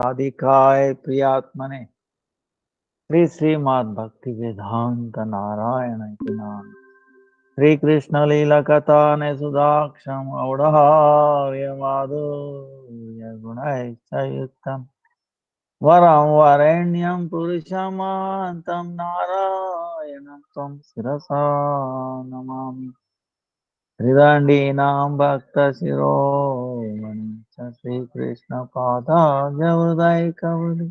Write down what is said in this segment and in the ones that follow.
राधिकाय प्रियात्मने श्री श्रीमद् भक्ति वेदांत नारायण की नाम श्री कृष्ण लीला कथाने सुदाक्षम औढ़ार्य माधुर्य गुणैश्चयुक्तम वरं वरेण्यं पुरुषमान्तं नारायणं त्वं शिरसा नमामि हृदण्डीनां भक्तशिरोमणि च श्रीकृष्णपादाब्जहृदयकमले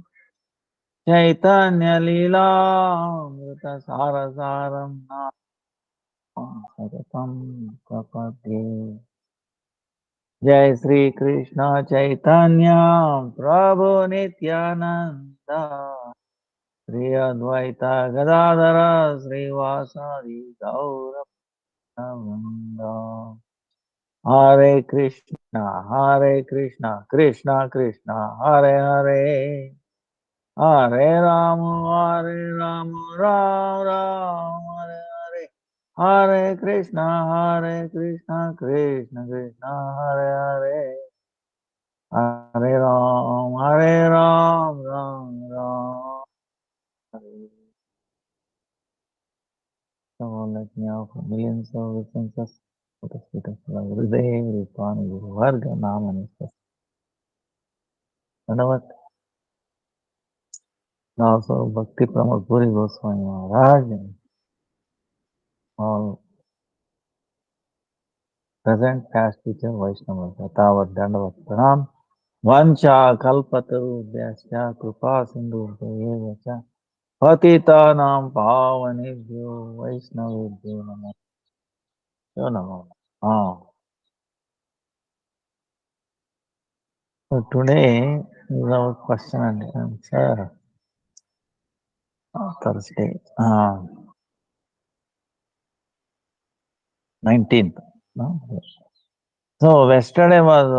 चैतन्यलीलामृतसारसारं नाम सततं प्रपद्ये जय श्री कृष्ण चैतन्य प्रभु नित्यानंद श्री अद्वैत गदाधर श्रीवासादि गौरवृंद हरे कृष्ण कृष्ण कृष्ण हरे हरे हरे राम राम राम हरे हरे हरे कृष्ण कृष्ण कृष्ण हरे हरे हरे राम राम राम हरे. So let me offer millions of references for the sweet of love. Hriday Rupani Guru Varga Namani Dhanavat. Also Bhakti Pramod Puri Goswami Maharaj and all present past future Vaishnavas. Yatavat Dandavat Pranam. Vancha Kalpataru Vyasya Krupa Sindhu Vacha Patita Nam Pavanebhyo Vaishnavebhyo Namo. So Namo. So today is our question and answer Thursday, 19th. No? So yesterday was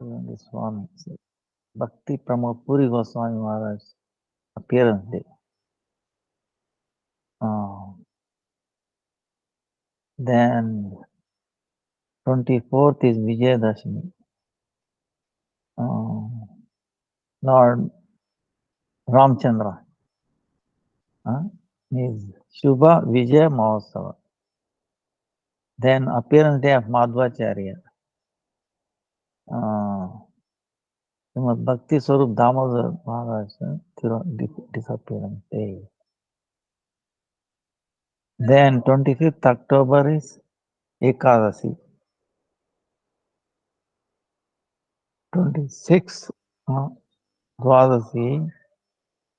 this one Bhakti Pramod Puri Goswami Maharaj appearance day. Then 24th is Vijayadashmi. Lord Ramchandra is Shubha Vijay Mahosava. Then appearance day of Madhvacharya. Srimad Bhakti Swarup Damodar Maharaj disappearance day. Then 25th October is Ekadasi. 26th Dwadasi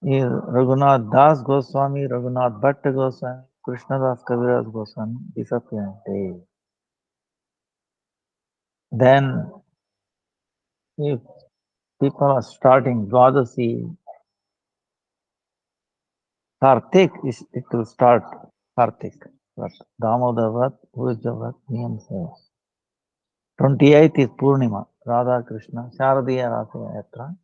is Raghunath Das Goswami, Raghunath Bhatta Goswami, Krishnadas Kaviraj Goswami disappearance day. Then if people are starting Dwadasi, Kartik, it will start Kartik. But Damodar Vrat, Urja Vrat, Niyam Seva. 28th is Purnima, Radha Krishna, Sharadiya Rasa Yatra.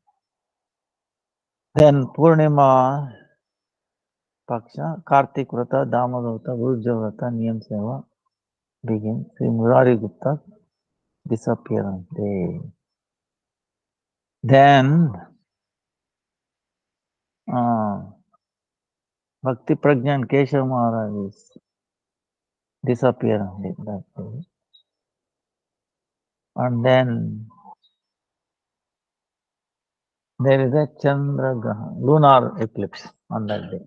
Then Purnima Paksha, Kartik Vrata, Damodar Vrata, Urja Vrata, Niyam Seva begins. Sri Murari Gupta disappearance day. Then Bhakti Prajnan Keshav Maharaj is disappearance day that day. And then there is a Chandra Grahan, lunar eclipse on that day.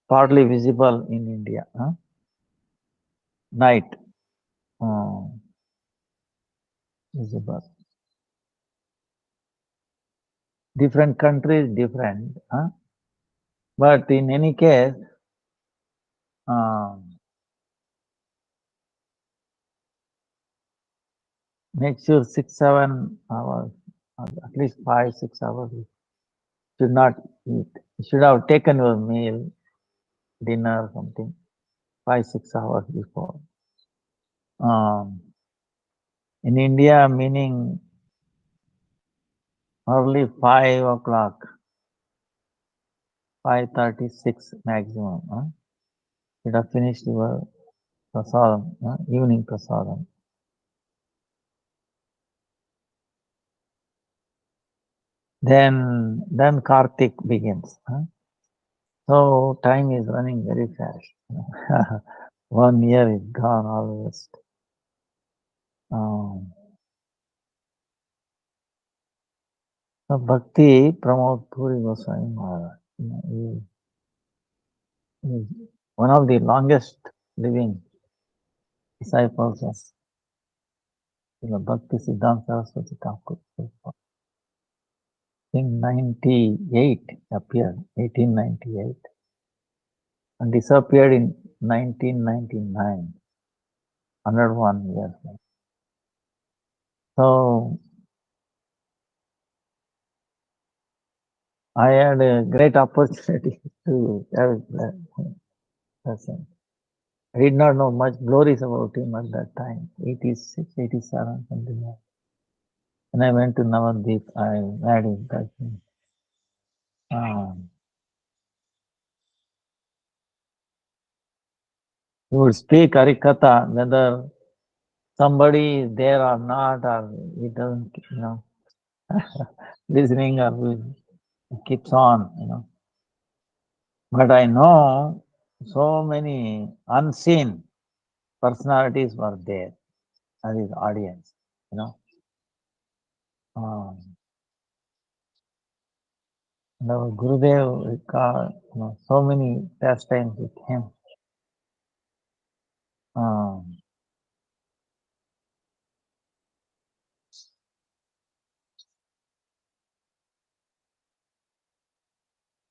Partly visible in India. Night. Visible. Different countries, different. But in any case, make sure 6-7 hours, at least 5-6 hours, you should not eat. You should have taken your meal, dinner or something, 5-6 hours before. In India, meaning early 5 o'clock, 5:36 maximum. You have finished your prasadam, evening prasadam. Then Kartik begins. So time is running very fast. 1 year is gone almost. So Bhakti Pramod Puri Goswami Maharaj, he is one of the longest living disciples of Bhakti Siddhanta Saraswati Thakur. In 98 appeared, 1898, and disappeared in 1999, 101 years. So I had a great opportunity to have that person. I did not know much glories about him at that time, 86, 87, something like that. When I went to Navadvip, I had him touch me. He would speak Harikatha, whether somebody is there or not, or he doesn't, listening or keeps on, But I know so many unseen personalities were there as his audience, Now Gurudev so many pastimes with him.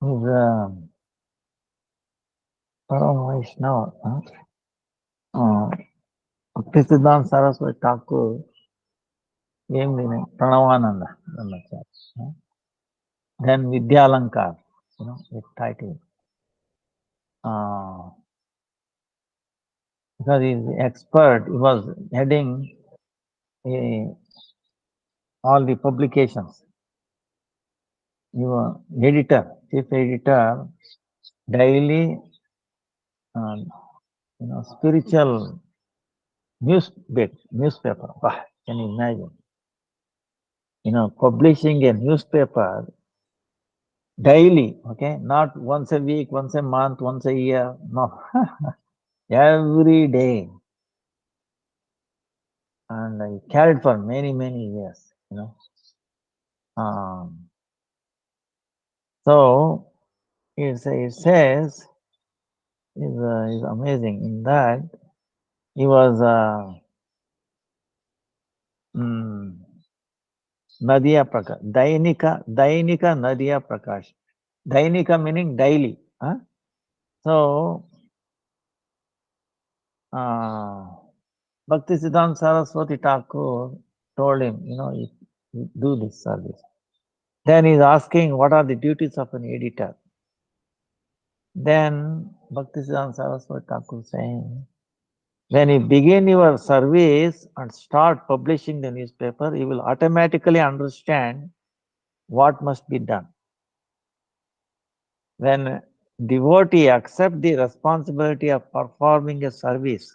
He's Param Vaishnava. Bhaktisiddhanta Saraswati Thakur named in Pranavananda Brahmachari. Then Vidyalankar, with title. Because he is expert, he was heading all the publications. He was editor, chief editor, daily, spiritual newspaper. Can you imagine? Publishing a newspaper daily, okay, not once a week, once a month, once a year, no, every day. And I carried for many, many years, So it says, is amazing in that he was Nadia Prakash, Dainika Nadia Prakash. Dainika meaning daily. So, Bhaktisiddhanta Saraswati Thakur told him, you do this service. Then he's asking, what are the duties of an editor? Then Bhaktisiddhanta Saraswati Thakur saying, when you begin your service and start publishing the newspaper, you will automatically understand what must be done. When devotee accept the responsibility of performing a service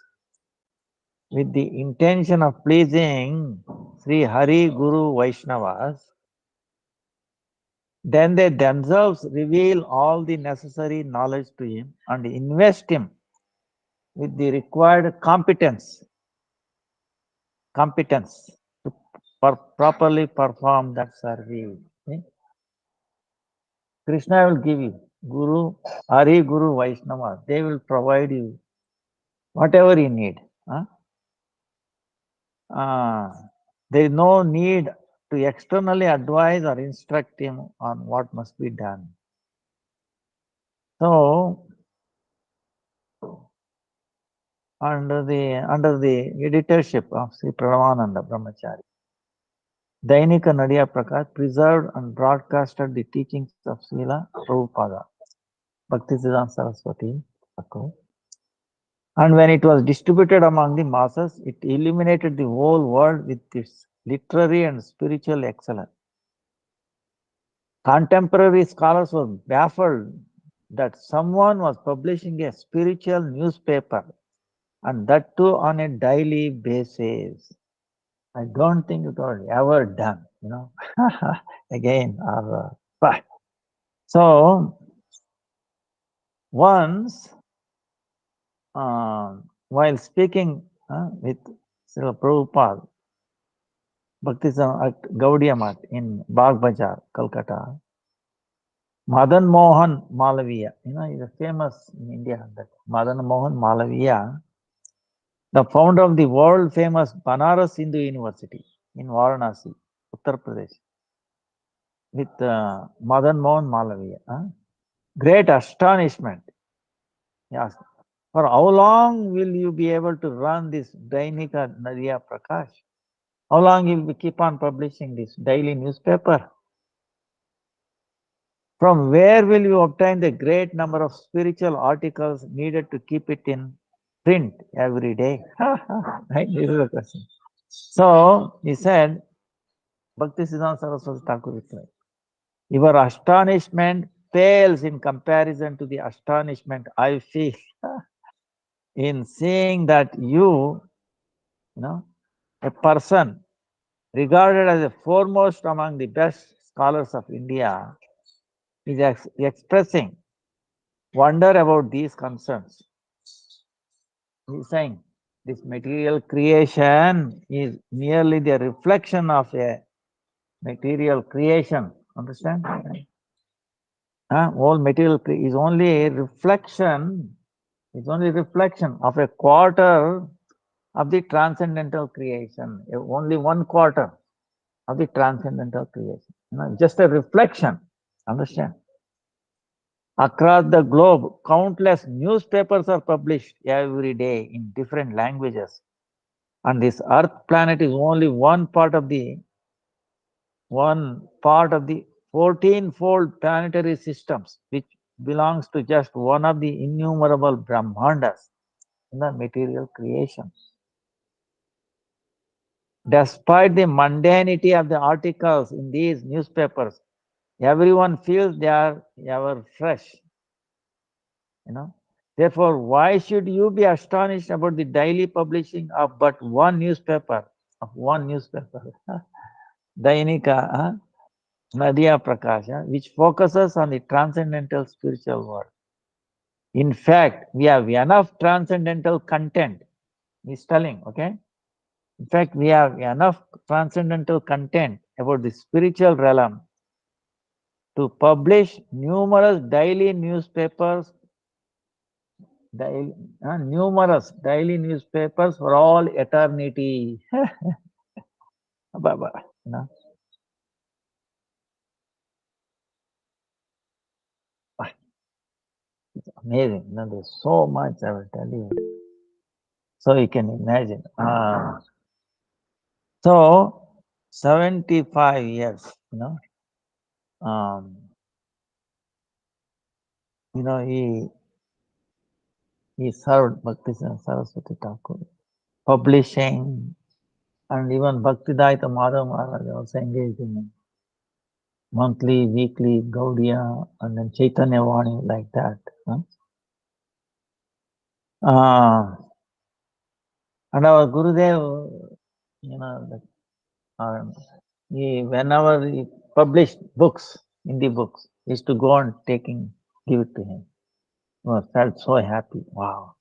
with the intention of pleasing Sri Hari Guru Vaishnavas, then they themselves reveal all the necessary knowledge to him and invest him with the required competence to properly perform that service. Okay? Krishna will give you Guru, Hari Guru Vaishnava. They will provide you whatever you need. There is no need to externally advise or instruct him on what must be done. So, under the editorship of Sri Pranavananda Brahmachari, Dainika Nadia Prakash preserved and broadcasted the teachings of Srila Prabhupada, Bhaktisiddhanta Saraswati Thakur. And when it was distributed among the masses, it illuminated the whole world with its literary and spiritual excellence. Contemporary scholars were baffled that someone was publishing a spiritual newspaper, and that too on a daily basis. I don't think it was ever done, again, but so once, while speaking with Srila Prabhupada, Bhaktisam at Gaudiya Math in Bagh Bazar, Calcutta, Madan Mohan Malaviya, is famous in India, that Madan Mohan Malaviya, the founder of the world famous Banaras Hindu University in Varanasi, Uttar Pradesh, with Madan Mohan Malaviya. Great astonishment. Yes. For how long will you be able to run this Dainika Nadiya Prakash? How long you will keep on publishing this daily newspaper? From where will you obtain the great number of spiritual articles needed to keep it in print every day? Right? This is the question. So he said, Bhaktisiddhanta Saraswati Thakur replied, your astonishment pales in comparison to the astonishment I feel in seeing that a person regarded as the foremost among the best scholars of India, is expressing wonder about these concerns. He's saying this material creation is merely the reflection of a material creation. Understand? All material is only a reflection. It's only a reflection of a quarter of the transcendental creation. Only 1/4 of the transcendental creation. Just a reflection. Understand? Across the globe, countless newspapers are published every day in different languages. And this Earth planet is only one part of the 14-fold planetary systems, which belongs to just one of the innumerable Brahmandas in the material creation. Despite the mundanity of the articles in these newspapers, everyone feels they are ever fresh. Therefore, why should you be astonished about the daily publishing of but one newspaper? Dainika Nadiya Prakasha, which focuses on the transcendental spiritual world. In fact, we have enough transcendental content. He's telling, okay? In fact, we have enough transcendental content about the spiritual realm to publish numerous daily newspapers, numerous daily newspapers for all eternity. It's amazing. There's so much I will tell you. So you can imagine. So 75 years, he served Bhaktisiddhanta Saraswati Thakur, publishing, and even Bhaktidaita Madhava Maharaj also engaged in monthly, weekly, Gaudiya, and then Chaitanya Vani, like that. And our Gurudev, whenever he published books, Hindi books, he used to go and give it to him. I felt so happy. Wow.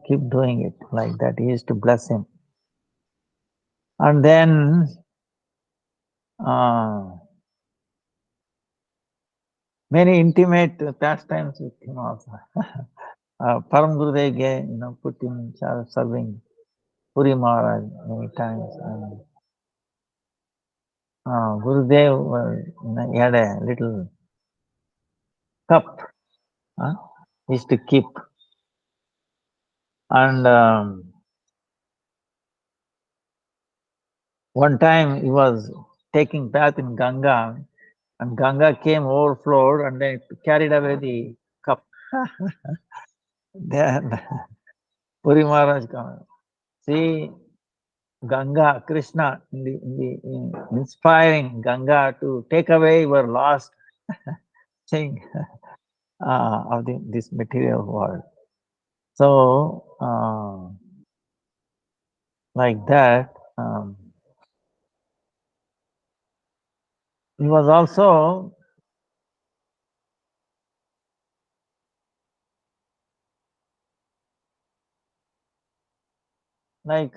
Keep doing it like that. He used to bless him. And then many intimate pastimes with him also. Param Gurudev, put him in charge of serving Puri Maharaj many times. Gurudev, he had a little cup he used to keep. And one time he was taking bath in Ganga, and Ganga came overflowed and then carried away the cup. Then Puri Maharaj come. See, Ganga, Krishna, in inspiring Ganga to take away your lost thing of this material world. So, like that, he was also like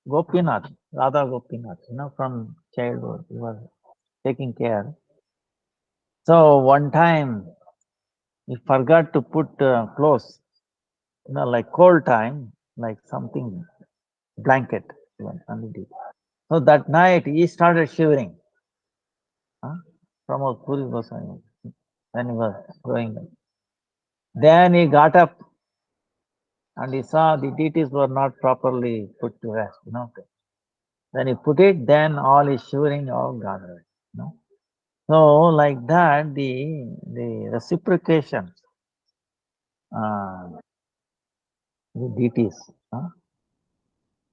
Gopinath, Radha Gopinath, from childhood, he was taking care. So one time he forgot to put clothes, like cold time, like something blanket even underneath. So that night he started shivering. Huh? Pramod Puri Goswami, when he was growing up. Then he got up and he saw the deities were not properly put to rest. Then he put it, then all his shivering all gone away. So like that, the reciprocation, uh, the deities,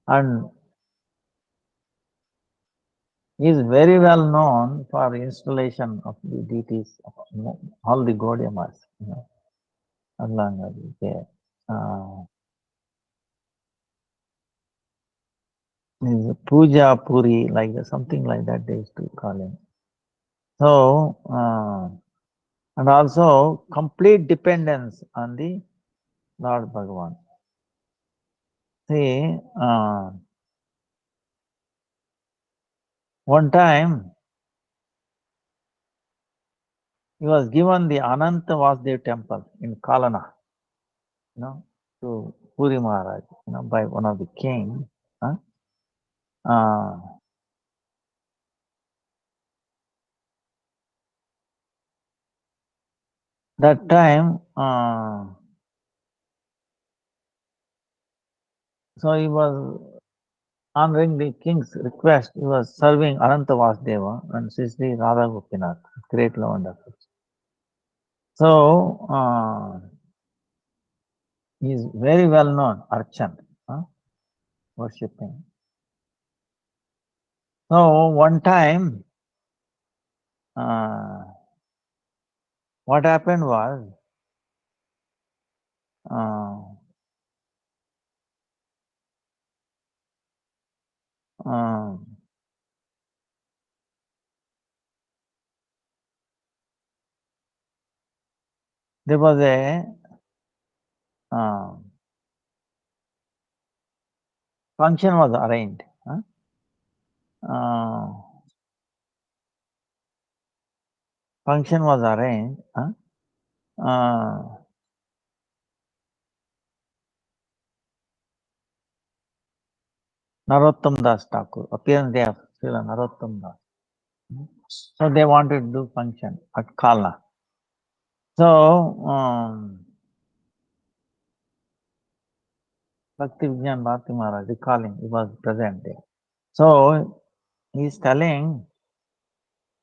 and he is very well known for installation of the deities of all the Gaudiyamas, along there. Is Puja Puri, like that, something like that they used to call him. So, and also complete dependence on the Lord Bhagavan. See, one time he was given the Ananta Vasudev temple in Kalana, to Puri Maharaj, by one of the kings. Huh? That time, so he was honoring the king's request. He was serving Ananta Vasudeva and Sri Radha Gopinath, great love and affection. So, he is very well known, Archan, worshipping. So, one time, what happened was, uh, there was a function was arranged. Function was arranged. Narottam Das Thakur, appearance day of Srila Narottam Das. So they wanted to do function at Kalna. So Bhakti Vijnan Bharati Maharaj recalling, he was present there. So he's telling,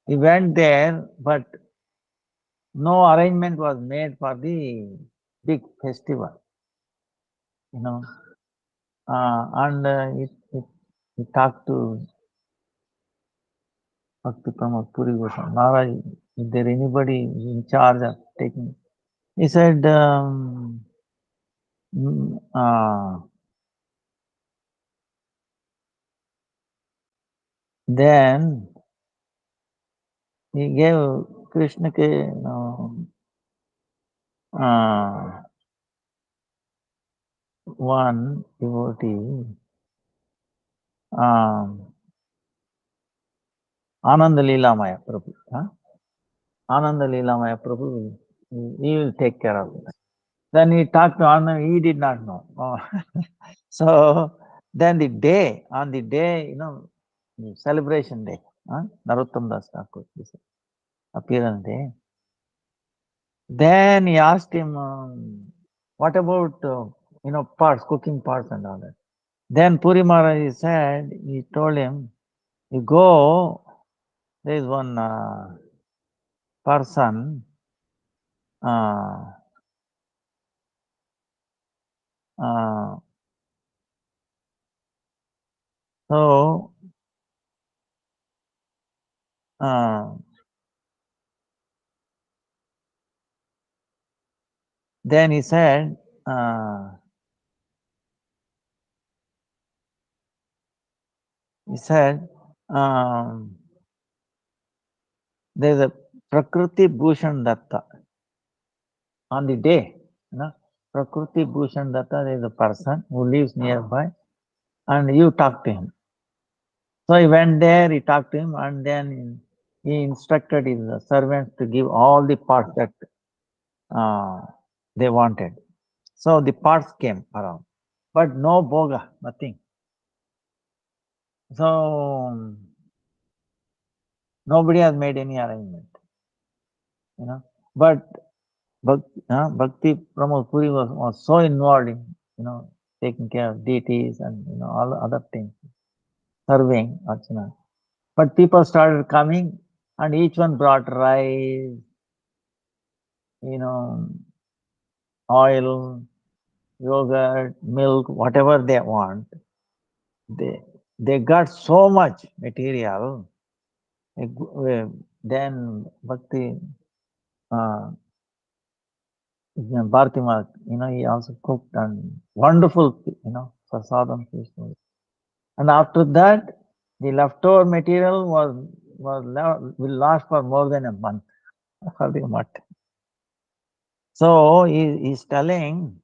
he went there, but no arrangement was made for the big festival, and he talked to Bhakti Pramod Puri Goswami, Maharaj, is there anybody in charge of taking? He said, then he gave Krishna ke, one devotee, Ananda Leelamaya Prabhu. Ananda Leelamaya Prabhu, he will take care of it. Then he talked to Ananda, he did not know. So then on the day, the celebration day, Narottam Das Thakur, appearance day. Then he asked him, what about, parts, cooking parts and all that. Then Puri Maharaj said, he told him, you go, there is one person, uh, so, then he said, He said, um, there's a Prakriti Bhushan Datta. On the day, Prakriti Bhushan Datta, there is a person who lives nearby, and you talk to him. So he went there, he talked to him, and then he instructed his servants to give all the parts that they wanted. So the parts came around, but no boga, nothing. So nobody has made any arrangement, But Bhakti Pramod Puri was so involved in, taking care of deities and, all other things, serving Archana. But people started coming and each one brought rice, oil, yogurt, milk, whatever they want. They got so much material. Then Bhakti Bharati, he also cooked and wonderful, prasadam fish. And after that, the leftover material will last for more than a month for the mutt. So he's telling,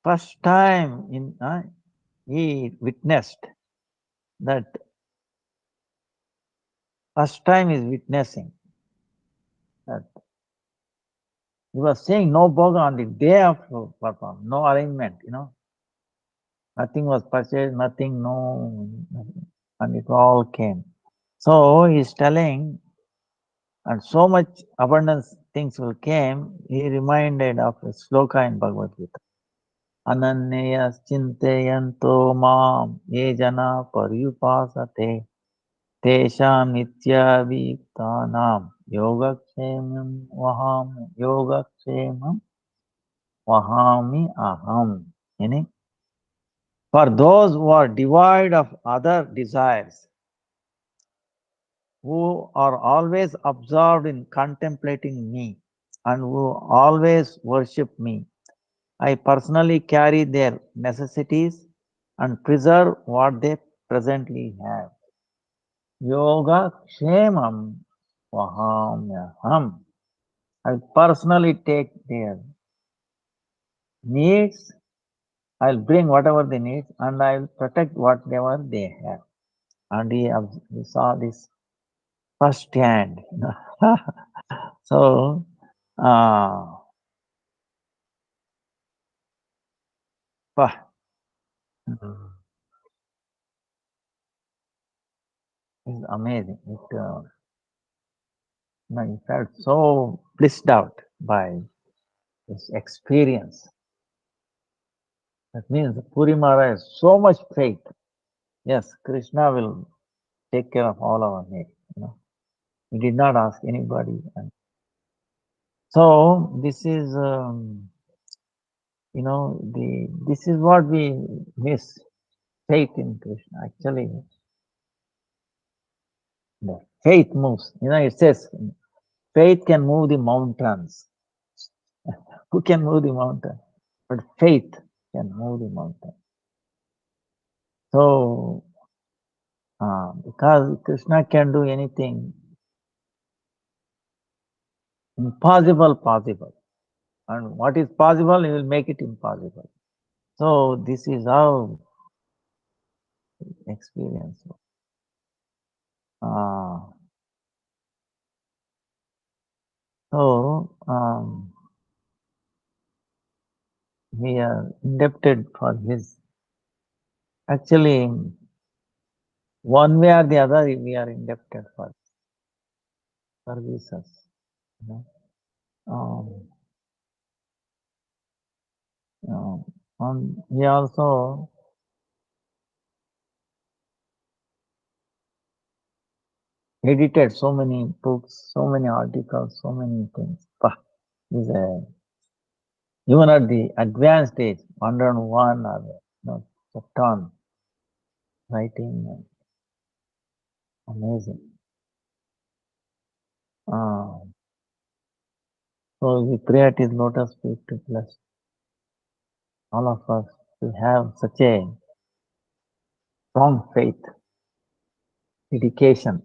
first time he witnessed that. First time he's witnessing that. He was saying no boga on the day of perform, no arrangement, Nothing was purchased, nothing, nothing, and it all came. So he's telling, and so much abundance things will came. He reminded of a sloka in Bhagavad Gita. Ananya chintayanto mam ye jana paryupasate tesham nityaviktanam yogakshemam vahami aham. Meaning, for those who are devoid of other desires, who are always absorbed in contemplating me, and who always worship me, I personally carry their necessities and preserve what they presently have. Yoga kshemam vahamyaham. I personally take their needs, I'll bring whatever they need, and I'll protect whatever they have. And he saw this first hand. So, it's amazing. He felt so blissed out by this experience. That means Puri Maharaj has so much faith. Yes, Krishna will take care of all our needs. He did not ask anybody. And so this is, this is what we miss, faith in Krishna. Actually, the faith moves. It says faith can move the mountains. Who can move the mountain? But faith can move the mountain. So, because Krishna can do anything, impossible possible. And what is possible, he will make it impossible. So this is our experience. So we are indebted for his. Actually, one way or the other, we are indebted for services. He also edited so many books, so many articles, so many things. He's even at the advanced stage, 101 or chapter writing, amazing. So we pray at his lotus feet to bless all of us to have such a strong faith dedication,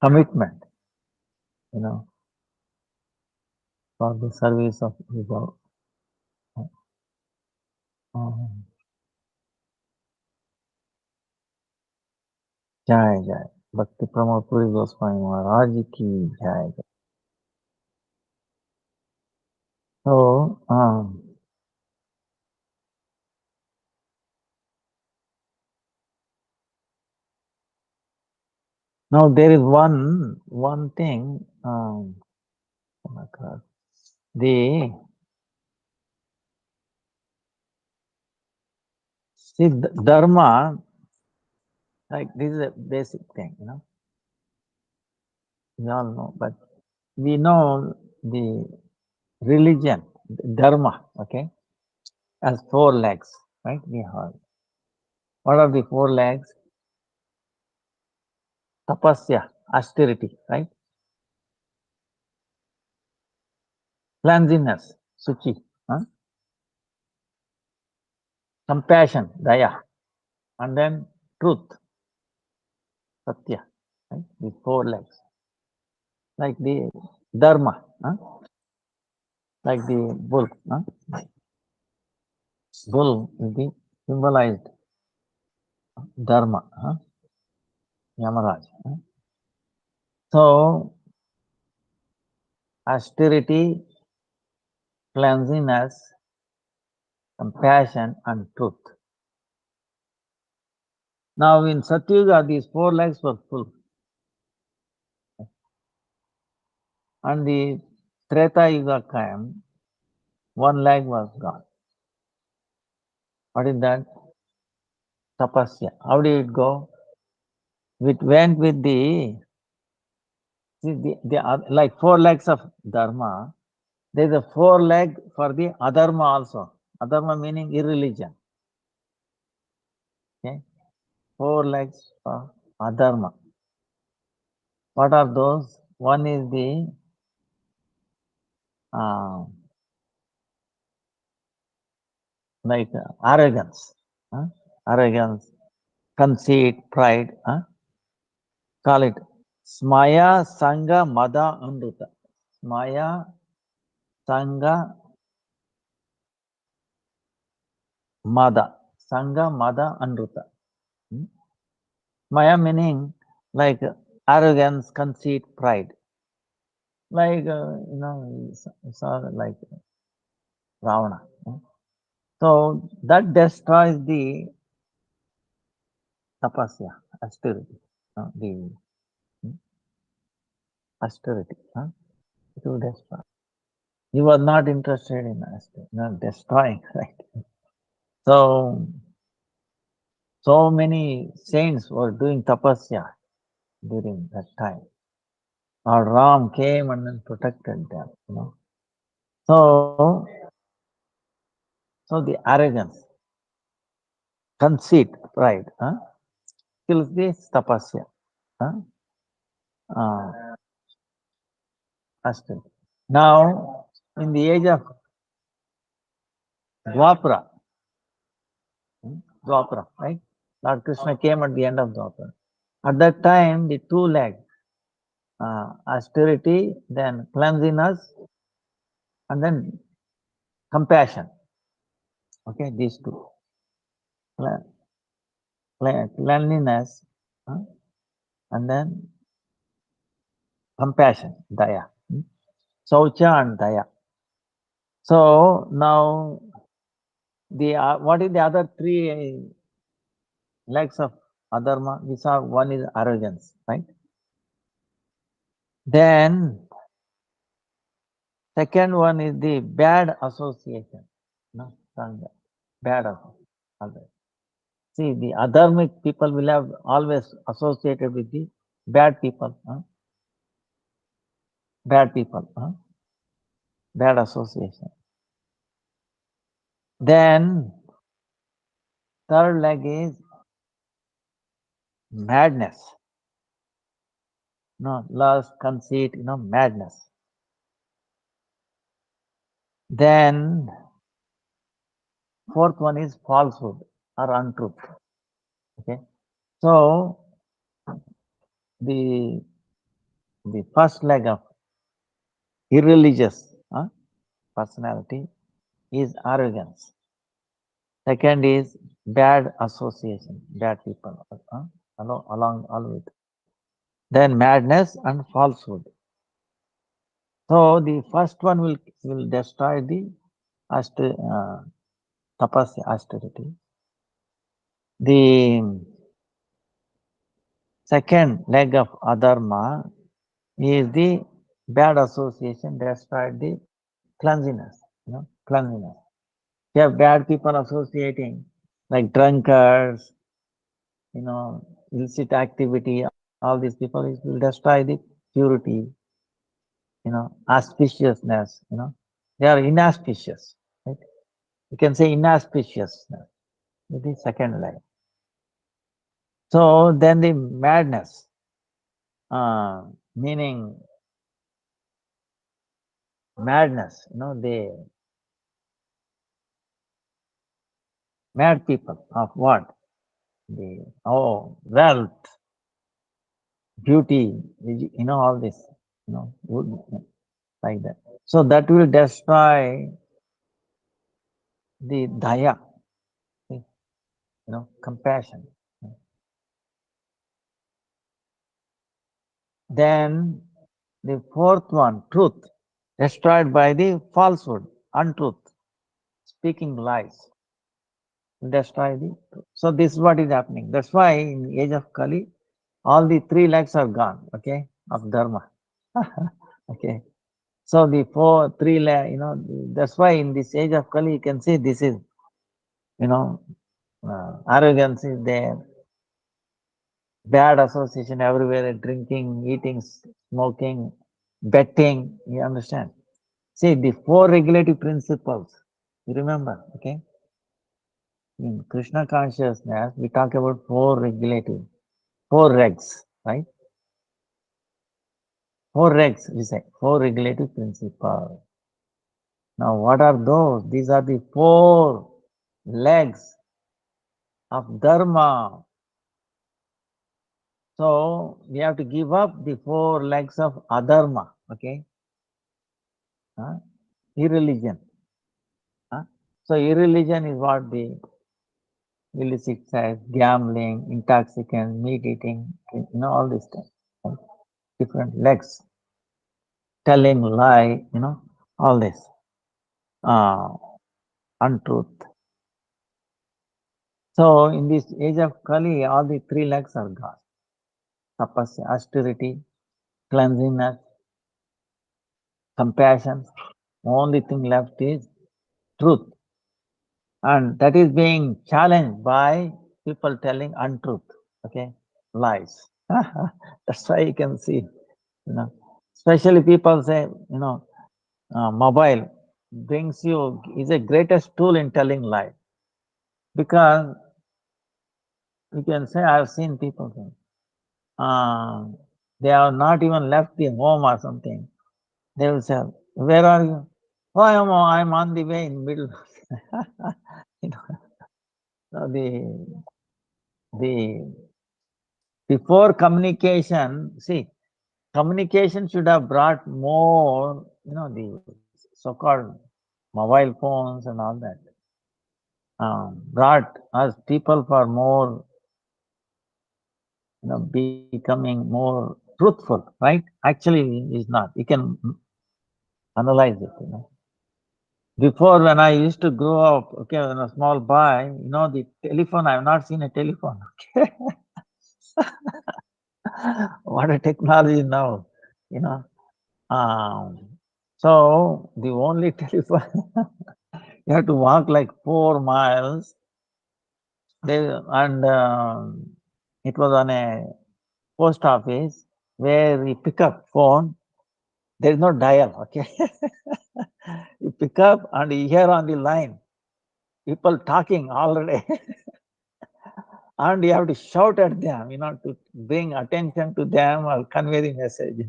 commitment, for the service of Vibhav. Um, Jai Jai. Bhakti Pramod Puri Goswami Maharaj ki Jai. So, now there is one thing, oh my God, the see, dharma, like this is a basic thing, we all know, but we know the religion, dharma, okay, has 4 legs, right? We have. What are the 4 legs? Tapasya, austerity, right? Cleanliness, suchi, huh? Compassion, daya, and then truth, satya, right? The 4 legs, like the dharma, huh? Like the bull, huh? Bull is the symbolized dharma, huh? Yamaraj. Huh? So, austerity, cleanliness, compassion, and truth. Now, in Satyuga, these 4 legs were full. And the Treta Yuga came, 1 leg was gone. What is that? Tapasya. How did it go? It went with like 4 legs of Dharma. There is a 4 leg for the Adharma also. Adharma meaning irreligion. Okay? 4 legs for Adharma. What are those? One is the like arrogance, arrogance, conceit, pride. Call it Smaya, Sangha, Mada, Amrita. Smaya, Sangha, Mada. Sangha, Mada, Amrita. Maya meaning like arrogance, conceit, pride. Like, like Ravana. So that destroys the tapasya, austerity. The austerity. It will destroy. You are not interested in austerity, not destroying, right? So many saints were doing tapasya during that time. Lord Ram came and then protected them. So the arrogance, conceit, pride, kills this tapasya. Austerity. Now, in the age of Dwapara, right? Lord Krishna came at the end of Dwapara. At that time, the 2 legs, austerity, then cleanliness, and then compassion. Okay, these two. Cleanliness, and then compassion, daya. Saucha and daya. So now, what is the other 3 legs of adharma? We saw one is arrogance, right? Then second one is the bad association. No, sangha. Bad association. See, the adharmic people will have always associated with the bad people. Bad people. Bad association. Then third leg is madness. No, lust, conceit, madness. Then fourth one is falsehood or untruth. Okay, so the first leg of irreligious personality is arrogance. Second is bad association, bad people, along with. Then madness and falsehood. So the first one will destroy the tapasya, austerity. The second leg of adharma is the bad association destroyed the cleanliness, cleanliness. You have bad people associating, like drunkards, illicit activity, all these people will destroy the purity, auspiciousness, they are inauspicious, right? You can say inauspiciousness. It is second leg. So then the madness, meaning madness, the mad people of what? The wealth, beauty, all this, good, like that. So that will destroy the daya, compassion. Then the fourth one, truth, destroyed by the falsehood, untruth, speaking lies, destroy the truth. So this is what is happening. That's why in the age of Kali, all the three legs are gone, okay, of dharma. Okay. So the three leg, that's why in this age of Kali, you can see this is, arrogance is there, bad association everywhere, drinking, eating, smoking, betting, you understand? See, the four regulative principles, you remember, okay? In Krishna consciousness, we talk about four regs, right? Four regs, we say, four regulative principles. Now, what are those? These are the four legs of dharma. So, we have to give up the four legs of adharma, okay? Irreligion. So, irreligion is what the illicit sex, gambling, intoxicant, meat eating, all these things. Right? Different legs, telling lie, all this. Untruth. So in this age of Kali, all the three legs are gone. Tapasya, austerity, cleanliness, compassion. Only thing left is truth. And that is being challenged by people telling untruth, okay, lies. That's why you can see, especially people say, mobile brings you, is a greatest tool in telling lie. Because you can say, I've seen people say, they have not even left the home or something. They will say, where are you? Oh, I'm on the way in middle. So the before communication, see, communication should have brought more, the so-called mobile phones and all that. Brought us people for more, becoming more truthful, right? Actually, is not. You can analyze it. Before, when I used to grow up, okay, when a small boy, the telephone, I have not seen a telephone. Okay. What a technology now, you know. So the only telephone, you have to walk like 4 miles. And it was on a post office where you pick up phone. There is no dial, okay. You pick up and you hear on the line people talking already. And you have to shout at them, to bring attention to them or convey the message.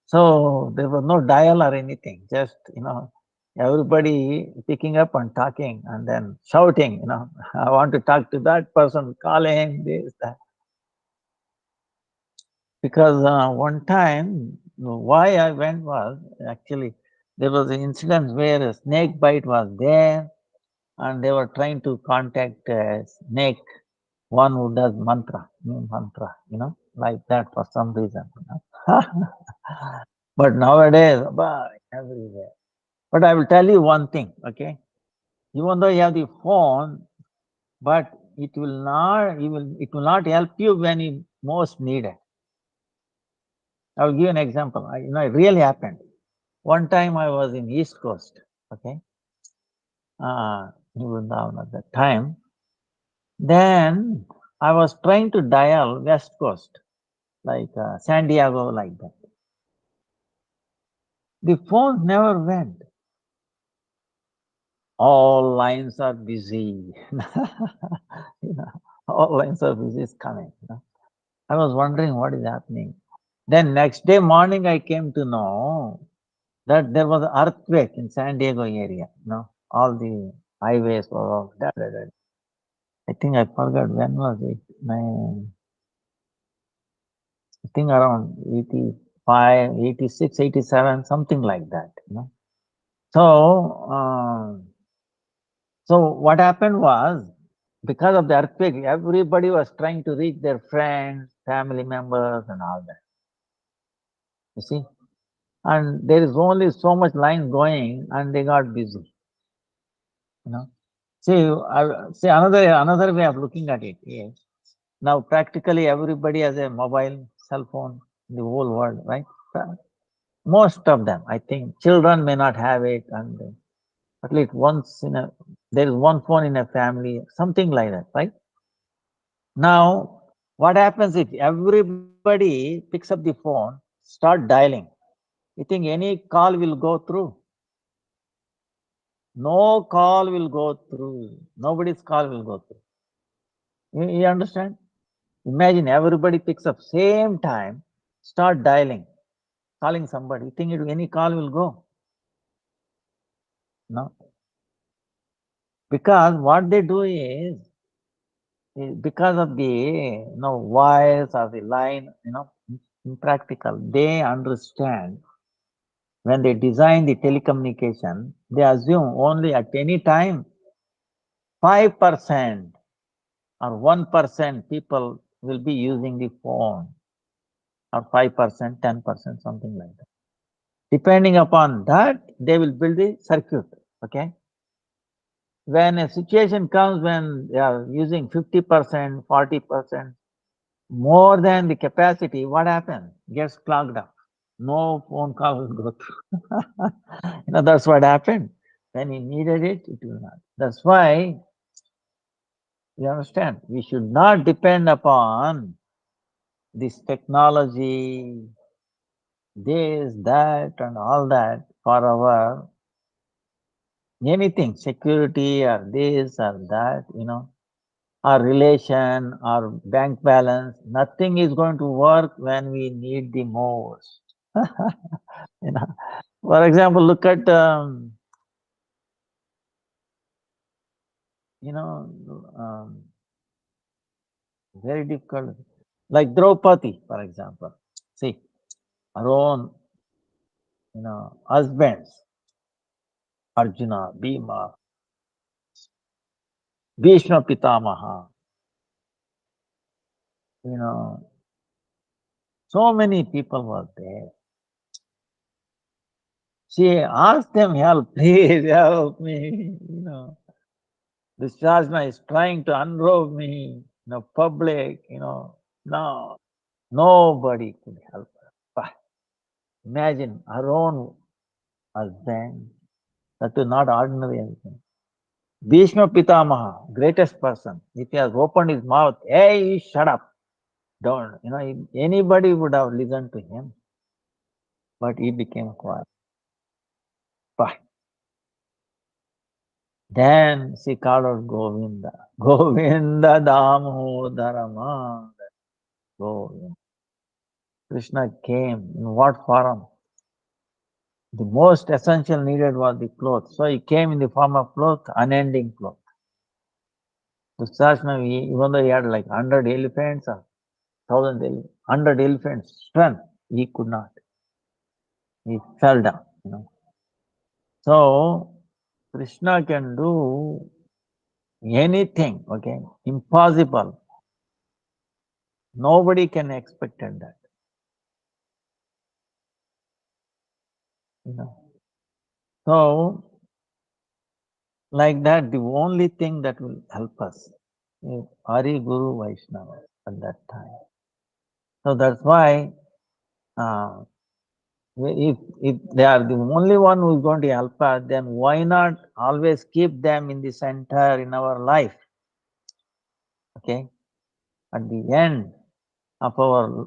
So there was no dial or anything, just, Everybody picking up and talking and then shouting, I want to talk to that person, calling this, that. Because one time, why I went was actually there was an incident where a snake bite was there and they were trying to contact a snake, one who does mantra, like that for some reason. But nowadays, everywhere. But I will tell you one thing, okay? Even though you have the phone, but it will not help you when you most need it. I will give you an example. It really happened. One time I was in East Coast, okay, even down at that time. Then I was trying to dial West Coast, like San Diego, like that. The phone never went. All lines are busy. All lines are busy is coming. I was wondering what is happening. Then next day morning, I came to know that there was an earthquake in San Diego area. All the highways were all. I think I forgot when was it. I think around 85, 86, 87, something like that. So, so what happened was, because of the earthquake, everybody was trying to reach their friends, family members, and all that. You see, and there is only so much line going, and they got busy. See, see another way of looking at it is, now practically everybody has a mobile cell phone in the whole world, right? Most of them, I think, children may not have it, and at least there is one phone in a family, something like that, right? Now, what happens if everybody picks up the phone, start dialing? You think any call will go through? No call will go through. Nobody's call will go through. You understand? Imagine everybody picks up same time, start dialing, calling somebody. You think any call will go? No. Because what they do is because of the wires or the line, impractical. They understand when they design the telecommunication, they assume only at any time 5% or 1% people will be using the phone, or 5%, 10%, something like that. Depending upon that, they will build the circuit. Okay. When a situation comes when they are using 50%, 40%, more than the capacity, what happens? Gets clogged up. No phone call will go through. That's what happened. When he needed it, it will not. That's why, you understand, we should not depend upon this technology, this, that, and all that for our anything, security or this or that, our relation, our bank balance, nothing is going to work when we need the most. you know, for example, look at, very difficult, like Draupadi, for example. See, her own, husbands, Arjuna, Bhima, Bhishma Pitamaha, so many people were there. She asked them, help, please help me, This Shasna is trying to unrobe me, public, no, nobody could help her. But imagine her own husband, that is not ordinary husband. Bhishma Pitamaha, greatest person, if he has opened his mouth, hey, shut up. Don't, anybody would have listened to him, but he became quiet. But then she called out Govinda. Govinda Damodharama. Govinda. Krishna came in what form? The most essential needed was the cloth. So he came in the form of cloth, unending cloth. Dushasana, even though he had like 100 elephants or 100 elephants strength, he could not. He fell down. So Krishna can do anything, okay? Impossible. Nobody can expect that. So, like that, the only thing that will help us is Hari Guru Vaishnava at that time. So that's why if they are the only one who is going to help us, then why not always keep them in the center in our life? Okay, at the end of our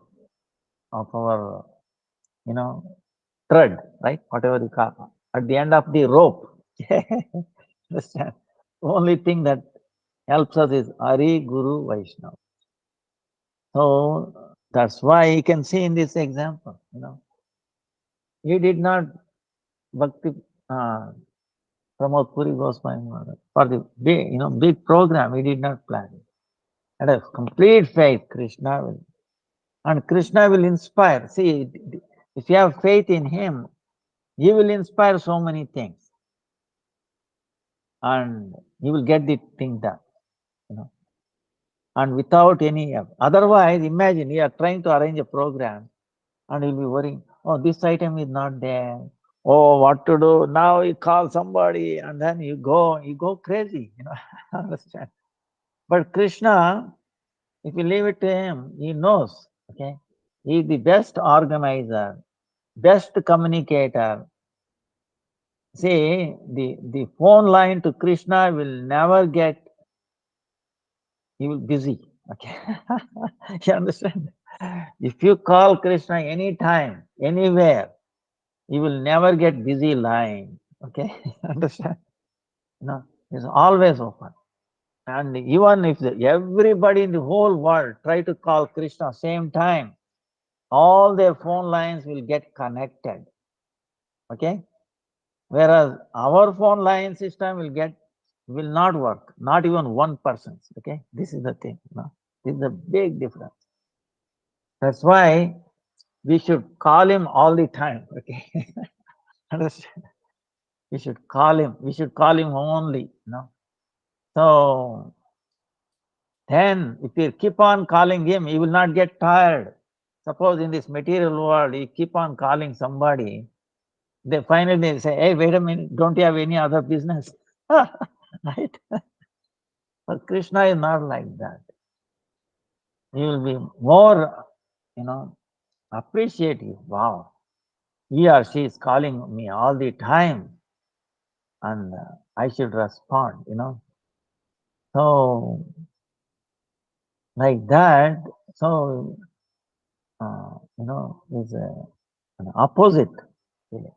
thread, right? Whatever you call, at the end of the rope. Understand? Only thing that helps us is Hari Guru Vaishnava. So that's why you can see in this example, he did not bhakti Pramod Puri Goswami Maharaj for the big program. He did not plan it. Had a complete faith. Krishna will inspire. See, if you have faith in him, he will inspire so many things, and you will get the thing done. And without any otherwise, imagine you are trying to arrange a program, and you'll be worrying. Oh, this item is not there. Oh, what to do now? You call somebody, and then you go crazy. Understand? But Krishna, if you leave it to him, he knows. Okay, he is the best organizer, best communicator. See, the phone line to Krishna will never get. He will busy. Okay, you understand? If you call Krishna anytime, anywhere, you will never get busy line. Okay, understand? It's always open. And even if everybody in the whole world try to call Krishna same time, all their phone lines will get connected. Okay? Whereas our phone line system will not work. Not even one person's. Okay? This is the thing. This is a big difference. That's why we should call him all the time. Okay? Understand? We should call him. We should call him only. So then, if you keep on calling him, you will not get tired. Suppose in this material world, you keep on calling somebody, they finally say, hey, wait a minute, don't you have any other business? Right? But Krishna is not like that. He will be more, appreciative. Wow, he or she is calling me all the time, and I should respond. So, like that, so, is an opposite. Really,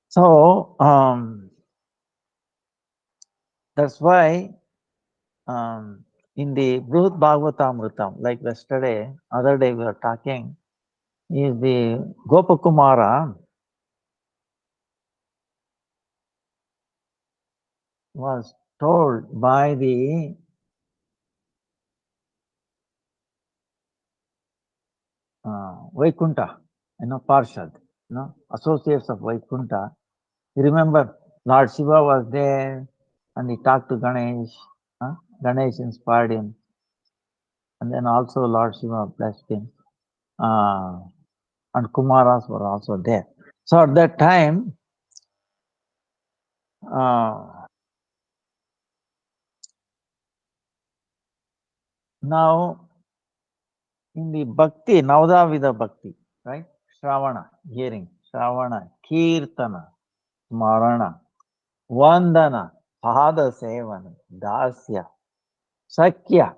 So, that's why in the Brihad Bhagavatamritam, like yesterday, other day we were talking, is the Gopakumara was told by the Vaikunta, Parshad, associates of Vaikunta. You remember Lord Shiva was there and he talked to Ganesh. Ganesh inspired him. And then also Lord Shiva blessed him. And Kumaras were also there. So at that time, now in the Bhakti, Navadavida Bhakti, right? Shravana, hearing, Shravana, Kirtana, Smarana, Vandana, Pada Sevana, Dasya, Sakya,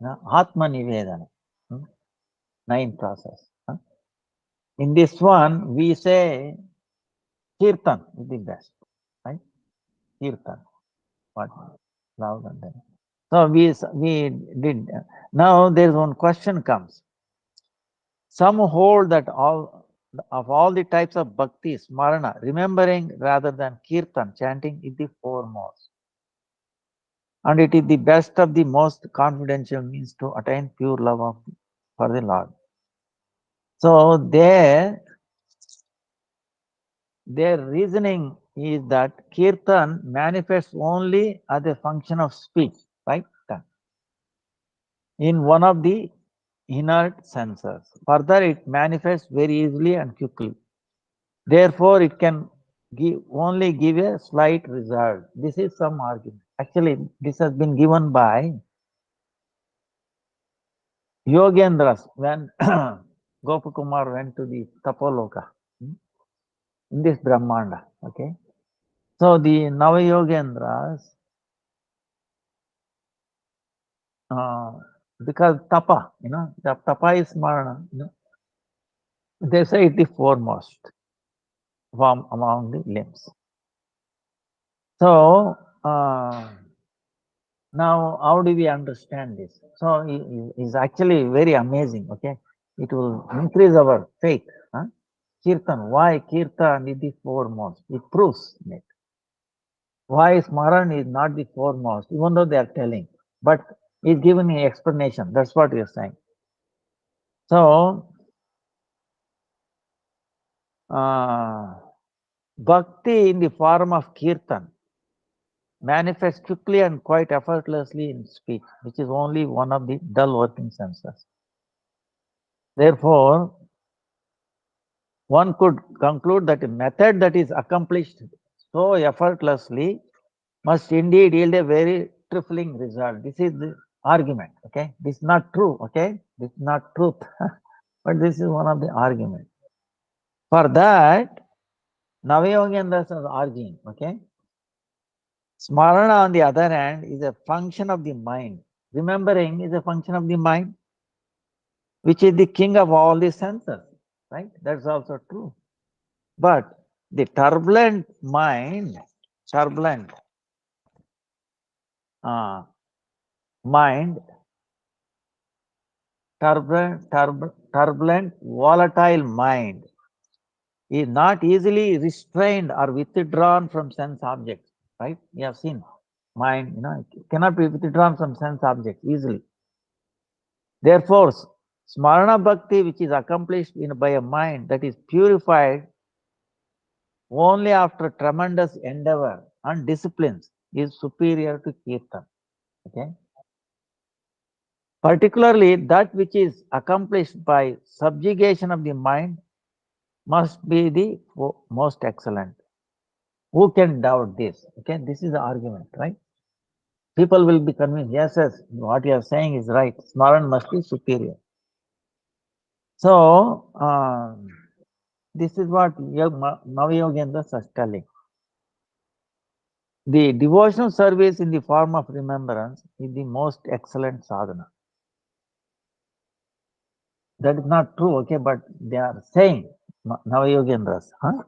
Atma Nivedana, 9 process. In this one, we say Kirtan is the best, right? Kirtan, what? Loud and then. So we did. Now there is one question comes. Some hold that all of all the types of bhakti, smarana, remembering rather than kirtan, chanting, is the foremost. And it is the best of the most confidential means to attain pure love for the Lord. So their reasoning is that kirtan manifests only as a function of speech, right? In one of the inert senses. Further, it manifests very easily and quickly. Therefore, it can only give a slight result. This is some argument. Actually, this has been given by Yogendras when Gopakumar went to the Tapoloka in this Brahmanda. Okay. So the Navayogendras, because Tapa, the Tapa is Smarana, they say it is foremost from among the limbs. So, now how do we understand this? So, it is actually very amazing, okay? It will increase our faith. Huh? Kirtan, why Kirtan is the foremost? It proves it. Why Smaran is not the foremost, even though they are telling, but is given an explanation. That's what we are saying. So, bhakti in the form of Kirtan manifests quickly and quite effortlessly in speech, which is only one of the dull working senses. Therefore, one could conclude that a method that is accomplished so effortlessly must indeed yield a very trifling result. This is the argument, okay? This is not true, okay? This is not truth, but this is one of the arguments. For that, Navayogendras is arguing, okay? Smarana, on the other hand, is a function of the mind. Remembering is a function of the mind, which is the king of all the senses, right? That's also true. But the turbulent mind, turbulent mind, turbulent, volatile mind is not easily restrained or withdrawn from sense objects, right? You have seen mind, it cannot be withdrawn from sense objects easily. Therefore, Smarana Bhakti, which is accomplished by a mind that is purified only after tremendous endeavor and disciplines, is superior to Kirtan. Okay. Particularly that which is accomplished by subjugation of the mind must be the most excellent. Who can doubt this? Okay, this is the argument, right? People will be convinced, yes, what you are saying is right. Smaran must be superior. So, this is what Navayogendras is telling. The devotional service in the form of remembrance is the most excellent sadhana. That is not true, okay, but they are saying, Navayogendras. Huh?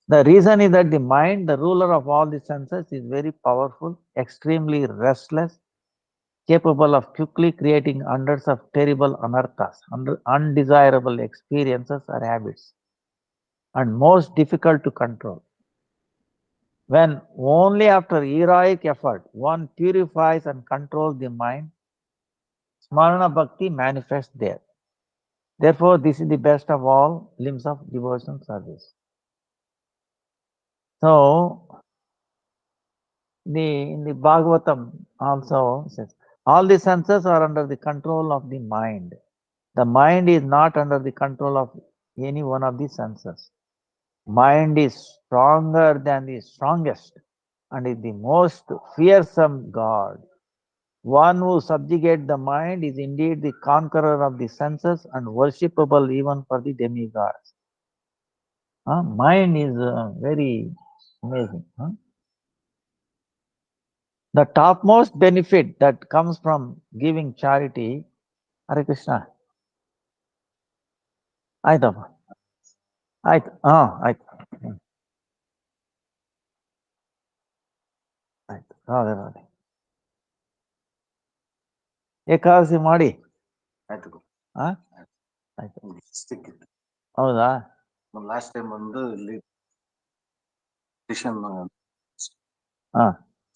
The reason is that the mind, the ruler of all the senses, is very powerful, extremely restless, capable of quickly creating hundreds of terrible anarthas, undesirable experiences or habits, and most difficult to control. When only after heroic effort one purifies and controls the mind, Smarana Bhakti manifests there. Therefore, this is the best of all limbs of devotional service. So, in the Bhagavatam also says, all the senses are under the control of the mind. The mind is not under the control of any one of the senses. Mind is stronger than the strongest and is the most fearsome God. One who subjugates the mind is indeed the conqueror of the senses and worshipable even for the demigods. Mind is very amazing. The topmost benefit that comes from giving charity, Hare Krishna. ಆಯ್ತಪ್ಪ ಆಯ್ತು ಆಯ್ತು ಆಯ್ತು ರಾಧೆ ರಾಧೆ ಏಕಾದಶಿ ಮಾಡಿ ಆಯ್ತು ಹೌದಾ last time ಒಂದು ಇಲ್ಲಿ tuition ಹಾ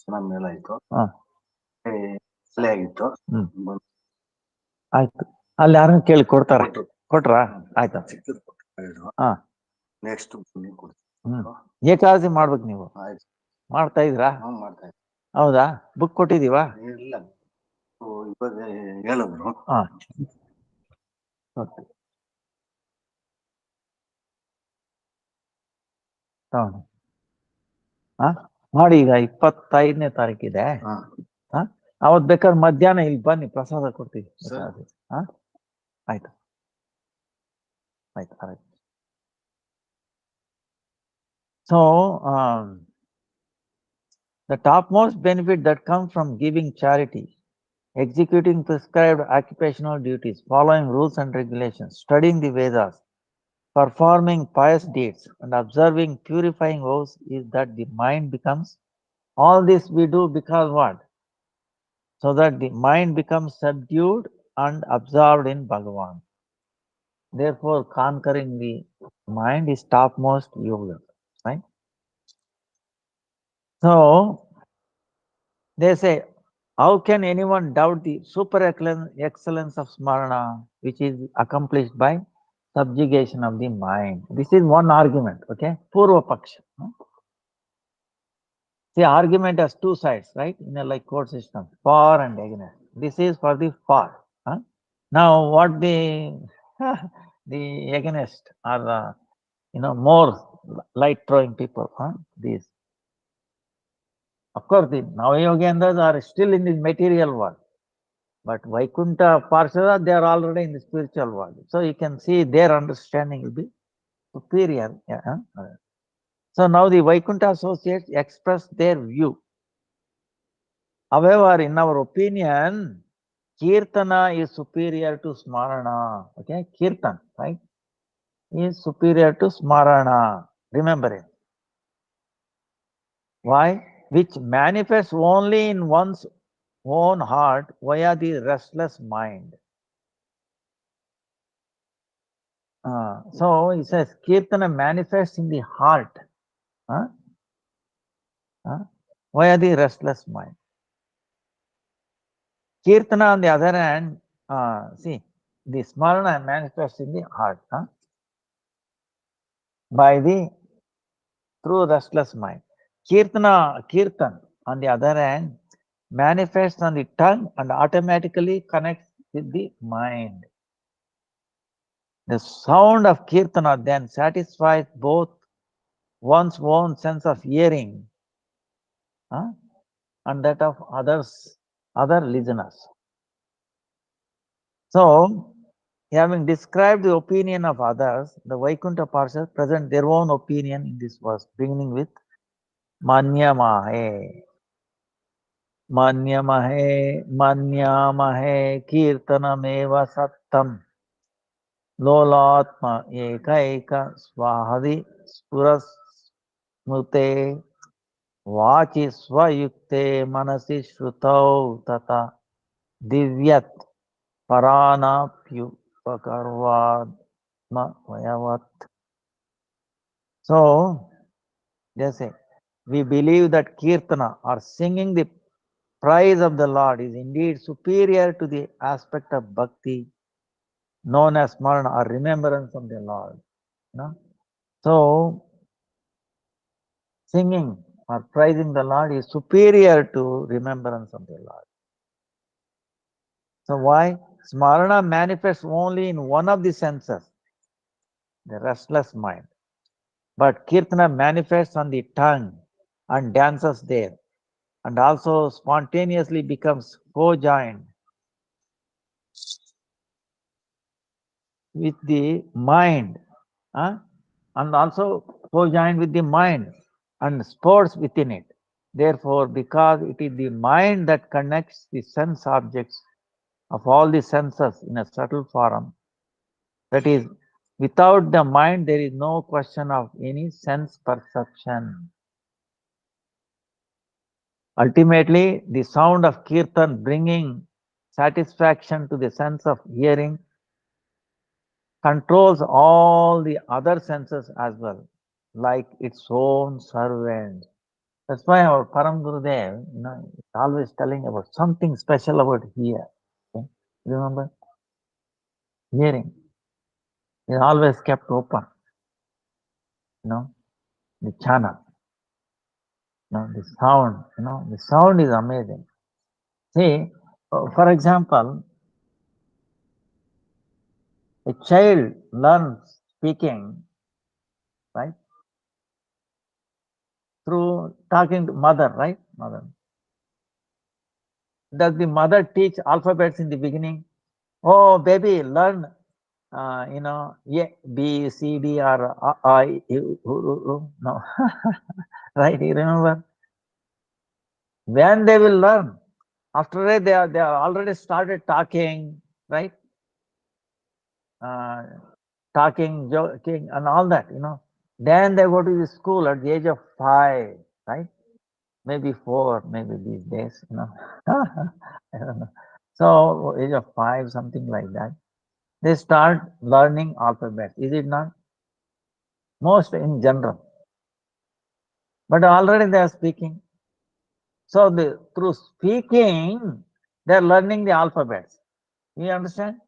ಚೆನ್ನಾಗಿ ಮೇಲಾಯ್ತು, ಹಾ ಸಲ ಆಗಿತ್ತು. ಆಯ್ತು, ಅಲ್ಲಿ ಯಾರನ್ನ ಕೇಳಿ ಕೊಡ್ತಾರೆ. ಕೊಟ್ರಾ? ಆಯ್ತಾ? ಹಾ ನೆಕ್ಸ್ಟ್ ಏಕಾದಶಿ ಮಾಡ್ಬೇಕು ನೀವು. ಮಾಡ್ತಾ ಇದ್ರಾ? ಮಾಡ್ತಾ ಇದ್ದೆ. ಹೌದಾ? ಬುಕ್ ಕೊಟ್ಟಿದೀವಾ? ಇಲ್ಲ, ಇವಾಗ ಹೇಳಿದ್ರು. ಹಾ ಮಾಡಿ. ಈಗ 25ನೇ ತಾರೀಕಿದೆ. ಅವತ್ ಬೇಕಾದ್ರೆ ಮಧ್ಯಾಹ್ನ ಇಲ್ಲಿ ಬನ್ನಿ, ಪ್ರಸಾದ ಕೊಡ್ತೀವಿ. ಆಯ್ತು ಆಯ್ತು ಆಯ್ತು. So the topmost benefit that comes from giving charity, executing prescribed occupational duties, following rules and regulations, studying the Vedas, performing pious deeds, and observing purifying vows is that the mind becomes, all this we do because what? So that the mind becomes subdued and absorbed in Bhagavan. Therefore, conquering the mind is topmost yoga, right? So, they say, how can anyone doubt the super excellence of Smarana, which is accomplished by subjugation of the mind? This is one argument, okay? Purva Paksha. See, argument has two sides, right? In a like court system, for and against. This is for the for. Now, what the against are, more light throwing people, these. Of course, the Navayogendras are still in the material world, but Vaikuntha Parshada, they are already in the spiritual world. So you can see their understanding will be superior. So now the Vaikuntha associates express their view. However, in our opinion, Kirtana is superior to Smarana. Okay, Kirtan, right, is superior to Smarana. Remember it. Why? Which manifests only in one's own heart via the restless mind. So he says Kirtana manifests in the heart via the restless mind. Kirtana, on the other hand, see, the Smarana manifests in the heart by the through restless mind. Kirtan, on the other hand, manifests on the tongue and automatically connects with the mind. The sound of Kirtana then satisfies both one's own sense of hearing and that of other listeners. So, having described the opinion of others, the Vaikuntha Parshas present their own opinion in this verse, beginning with Manyamahe. Manyamahe Kirtanameva Sattam Lolatma Ekaika Swahadi Spurasmute Vachi Swayukte Manasi Shrutau Tata Divyat Paranapyupakarvatma Vayavat. So, they say, we believe that Kirtana, or singing the praise of the Lord, is indeed superior to the aspect of bhakti known as Smarana, or remembrance of the Lord. So, singing or praising the Lord is superior to remembrance of the Lord. So why? Smarana manifests only in one of the senses, the restless mind. But Kirtana manifests on the tongue and dances there, and also spontaneously becomes co-joined with the mind, and also co-joined with the mind and sports within it. Therefore, because it is the mind that connects the sense objects of all the senses in a subtle form, that is, without the mind, there is no question of any sense perception. Ultimately, the sound of Kirtan bringing satisfaction to the sense of hearing controls all the other senses as well, like its own servant. That's why our Param Gurudev, is always telling about something special about here. Okay? Remember? Hearing is always kept open, the channel, the sound, the sound is amazing. See, for example, a child learns speaking, right, through talking to mother, right? Mother. Does the mother teach alphabets in the beginning? Oh, baby, learn, A, B, C, D, or I, no, right? You remember? When they will learn, after that they are already started talking, right? Talking, joking, and all that, Then they go to the school at the age of 5, right? Maybe 4, maybe these days, I don't know. So age of 5, something like that. They start learning alphabet. Is it not? Most in general. But already they are speaking. So through speaking, they are learning the alphabets. You understand?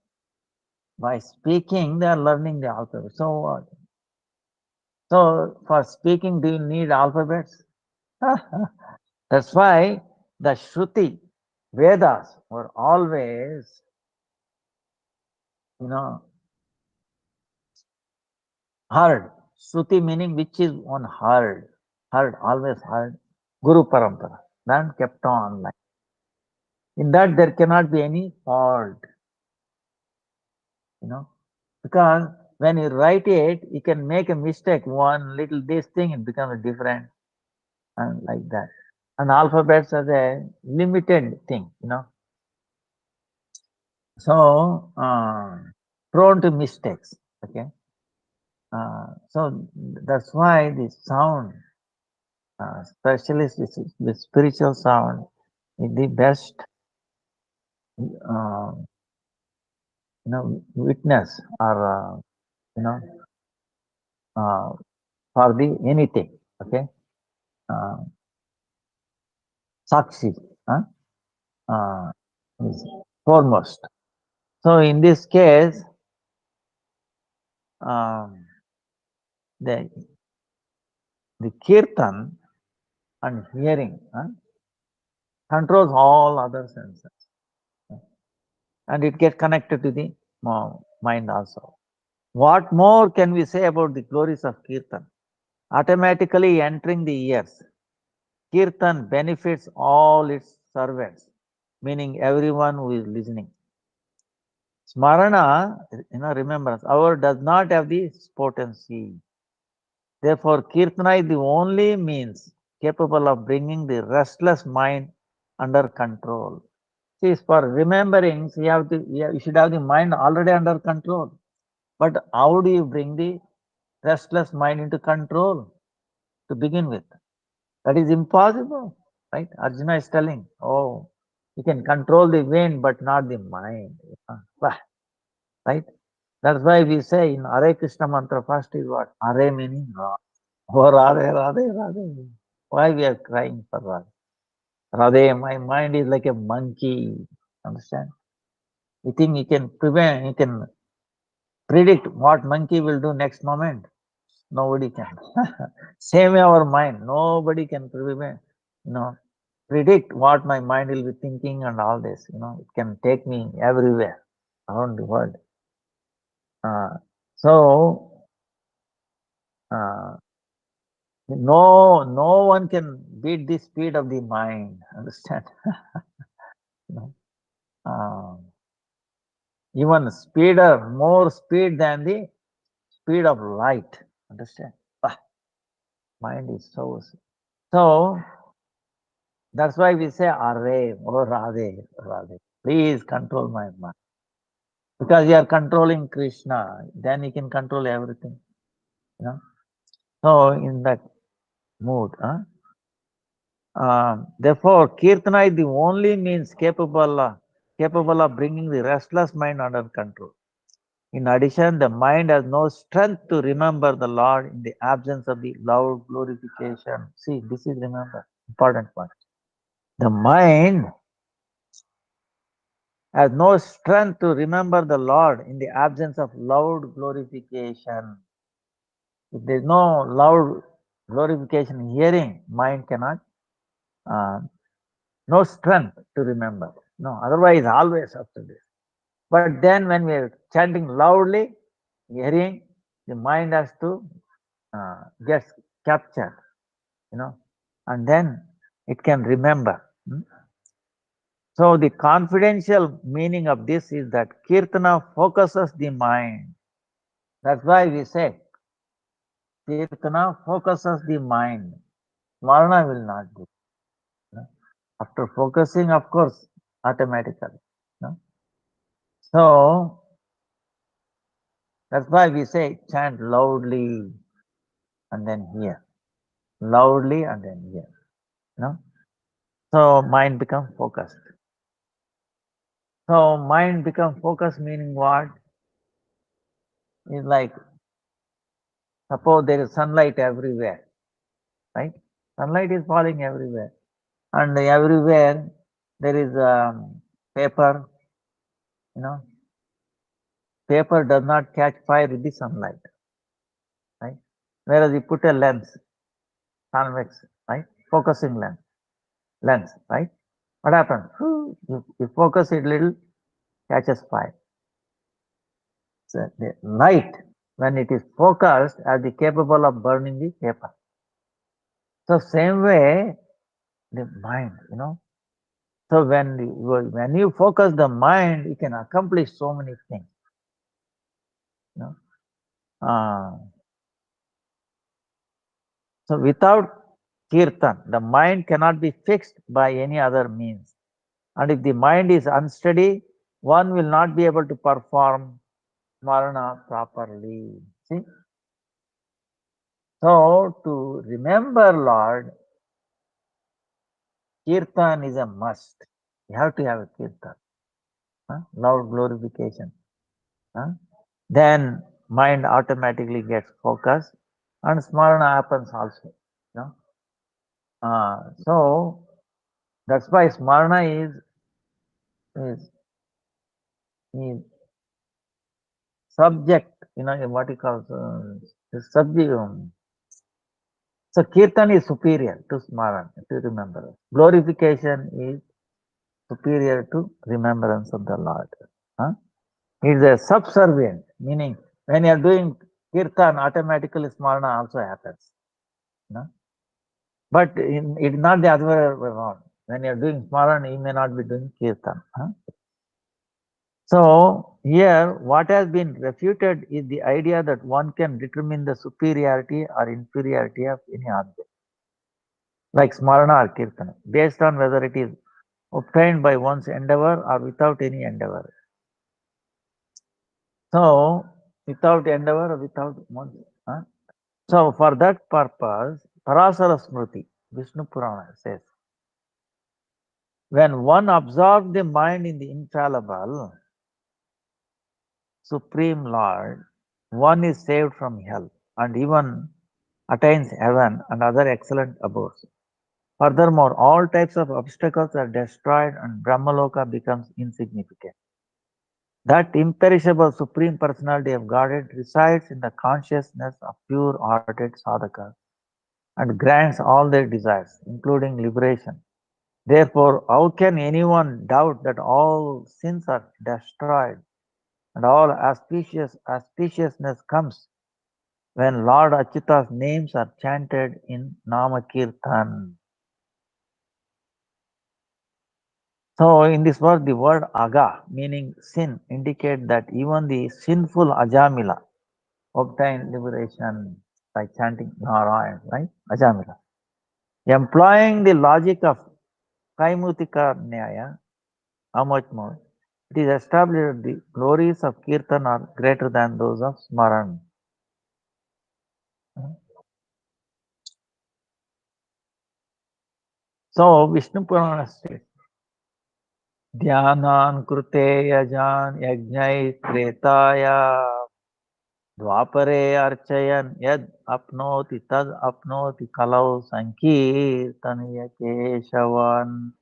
By speaking, they are learning the alphabet. So what? So for speaking, do you need alphabets? That's why the Shruti, Vedas were always, heard. Shruti meaning which is one heard. Heard, always heard. Guru Parampara. Then kept on like. In that there cannot be any fault. Because when you write it, you can make a mistake. One little this thing, it becomes different. And like that. And alphabets are a limited thing, So, prone to mistakes. Okay. So that's why the sound, especially the spiritual sound, is the best, uh, witness or, for the anything. Okay. Uh, Sakshi, is foremost. So in this case, um, the kirtan and hearing controls all other senses, and it gets connected to the mind also. What more can we say about the glories of kirtan? Automatically entering the ears, kirtan benefits all its servants, meaning everyone who is listening. Smarana, remembrance, our does not have the potency. Therefore, kirtana is the only means capable of bringing the restless mind under control. See, for remembering, you should have the mind already under control. But how do you bring the restless mind into control to begin with? That is impossible, right? Arjuna is telling, oh, you can control the wind, but not the mind. Right? That's why we say in Hare Krishna mantra, first is what? Hare meaning oh, Radhe, Radhe, Radhe. Why we are crying for Radhe? Radhe, my mind is like a monkey. Understand? You think you can predict what monkey will do next moment? Nobody can. Same way our mind. Nobody can predict what my mind will be thinking and all this. It can take me everywhere around the world. So no one can beat the speed of the mind. Understand? Even more speed than the speed of light. Understand? Mind is so. That's why we say Arre, or Radhe, Radhe. Please control my mind. Because you are controlling Krishna, then you can control everything. So in that mood, therefore, Kirtana is the only means capable of bringing the restless mind under control. In addition, the mind has no strength to remember the Lord in the absence of the loud glorification. See, this is remember, important point. The mind has no strength to remember the Lord in the absence of loud glorification. If there is no loud glorification in hearing, mind cannot, uh, no strength to remember. No, otherwise always up to this. But then when we are chanting loudly, hearing, the mind has to get captured, and then it can remember. So the confidential meaning of this is that Kirtana focuses the mind. That's why we say Kirtana focuses the mind. Smarana will not do. After focusing, of course, automatically. So that's why we say chant loudly and then hear. Loudly and then hear. So mind becomes focused. So mind becomes focused meaning what? It's like, suppose there is sunlight everywhere, right? Sunlight is falling everywhere. And everywhere there is paper, you know. Paper does not catch fire with the sunlight, right? Whereas you put a lens, convex, right? Focusing lens, right? What happens? You focus it little, catches fire. So the light, when it is focused, are the capable of burning the paper. So same way, the mind. So when you focus the mind, you can accomplish so many things. So without kirtan, the mind cannot be fixed by any other means. And if the mind is unsteady, one will not be able to perform smarana properly. See? So to remember Lord, kirtan is a must. You have to have a kirtan. Loud glorification. Then mind automatically gets focused and smarana happens also. So that's why smarana is subject, what you call the subject. So kirtan is superior to smarana, to remembrance. Glorification is superior to remembrance of the Lord. It's a subservient, meaning when you are doing kirtan, automatically smarana also happens. But it's not the other way around. When you are doing smarana, you may not be doing kirtan. So here what has been refuted is the idea that one can determine the superiority or inferiority of any object, like smarana or kirtana, based on whether it is obtained by one's endeavor or without any endeavor. So without endeavor or without one's. So for that purpose, Parasara Smriti, Vishnu Purana says, when one absorbs the mind in the infallible, Supreme Lord, one is saved from hell and even attains heaven and other excellent abodes. Furthermore, all types of obstacles are destroyed and Brahmaloka becomes insignificant. That imperishable Supreme Personality of Godhead resides in the consciousness of pure-hearted sadhakas and grants all their desires, including liberation. Therefore, how can anyone doubt that all sins are destroyed and all auspiciousness comes when Lord Achyuta's names are chanted in Namakirtan? So in this verse, the word aga, meaning sin, indicate that even the sinful Ajamila obtain liberation by chanting Narayan, right? Ajamila. Employing the logic of Kaimutika Nyaya, how much more? It is established that the glories of Kirtan are greater than those of Smaran. So Vishnu Purana says, Dhyanan krute yajan yajnai tretaya dvapare archayan yad apnoti tad apnoti kalau sankirtaniya keshavan.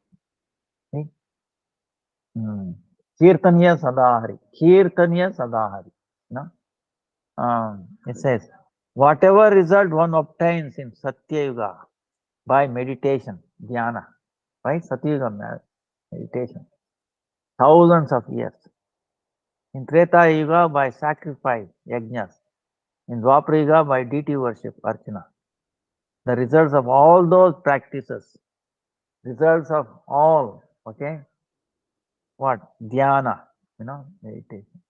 See? Kirtaniya sadahari. Kirtaniya sadahari. No? It says, whatever result one obtains in Satya Yuga by meditation, dhyana, right? Satya Yuga meditation, thousands of years. In Treta Yuga by sacrifice, yajnas. In Dwapara Yuga by deity worship, archana. The results of all those practices, results of all, okay? What? Dhyana, meditation,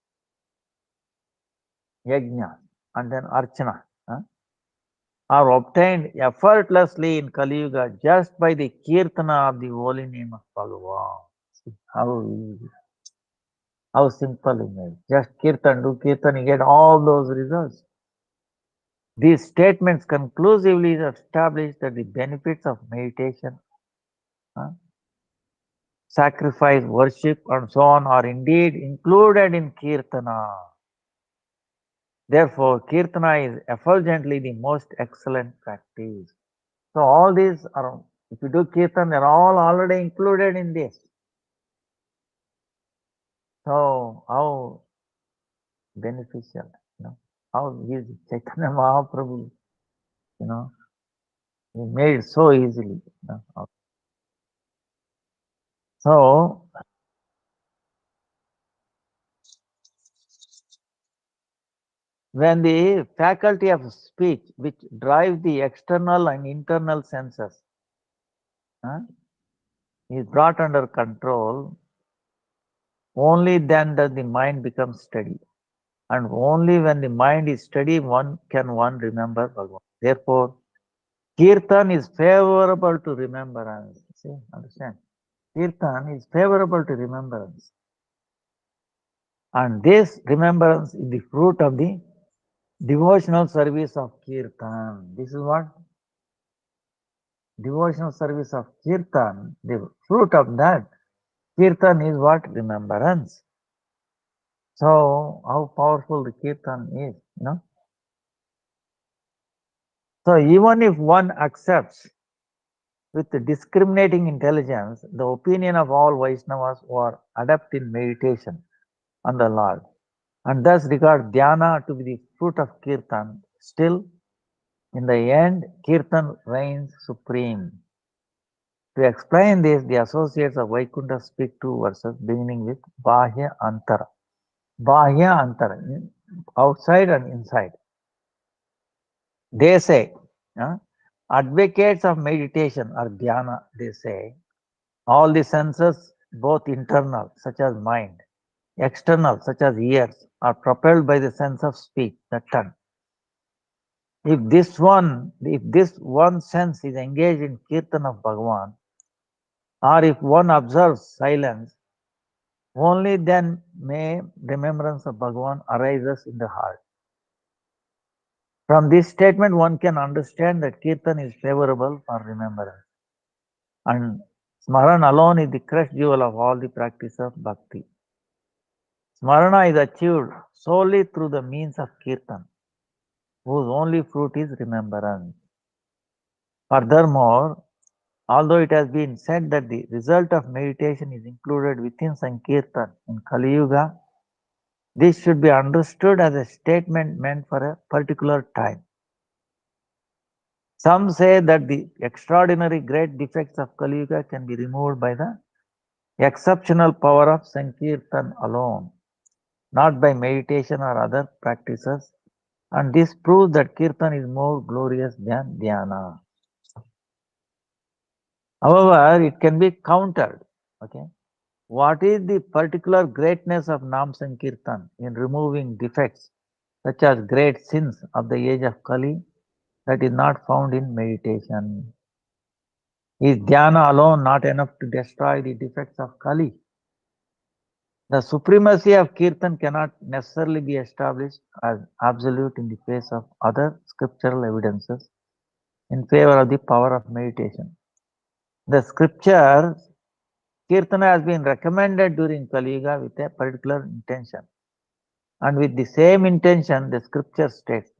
yajna, and then archana. Are obtained effortlessly in Kali Yuga just by the kirtana of the holy name of Bhagavan. See how easy, how simple it is. Just kirtan, do kirtan, you get all those results. These statements conclusively establish that the benefits of meditation, sacrifice, worship, and so on are indeed included in kirtana. Therefore, kirtana is effulgently the most excellent practice. So all these are, if you do kirtan, they're all already included in this. So how beneficial, how easy Chaitanya Mahaprabhu, he made it so easily. So when the faculty of speech, which drives the external and internal senses, is brought under control, only then does the mind become steady. And only when the mind is steady, one can remember Bhagavan. Therefore, kirtan is favorable to remembrance. See, understand? Kirtan is favorable to remembrance. And this remembrance is the fruit of the devotional service of kirtan. This is what? Devotional service of kirtan. The fruit of that kirtan is what? Remembrance. So, how powerful the kirtan is, So, even if one accepts with discriminating intelligence the opinion of all Vaishnavas who are adept in meditation on the Lord, and thus regard dhyana to be the fruit of kirtan, still, in the end, kirtan reigns supreme. To explain this, the associates of Vaikuntha speak two verses beginning with Bahya Antara. Bahya Antara, outside and inside. They say, advocates of meditation or dhyana, they say, all the senses, both internal, such as mind, external, such as ears, are propelled by the sense of speech, the tongue. If this one sense is engaged in kirtan of Bhagavan, or if one observes silence, only then may remembrance of Bhagavan arises in the heart. From this statement, one can understand that kirtan is favorable for remembrance. And smarana alone is the crest jewel of all the practice of bhakti. Smarana is achieved solely through the means of kirtan, whose only fruit is remembrance. Furthermore, although it has been said that the result of meditation is included within Sankirtan in Kali Yuga, this should be understood as a statement meant for a particular time. Some say that the extraordinary great defects of Kali Yuga can be removed by the exceptional power of Sankirtan alone, not by meditation or other practices, and this proves that Kirtan is more glorious than Dhyana. However, it can be countered. Okay, what is the particular greatness of Nam Sankirtan in removing defects such as great sins of the age of Kali that is not found in meditation? Is Dhyana alone not enough to destroy the defects of Kali? The supremacy of Kirtan cannot necessarily be established as absolute in the face of other scriptural evidences in favor of the power of meditation. The scriptures Kirtana has been recommended during Kali Yuga with a particular intention. And with the same intention, the scripture states,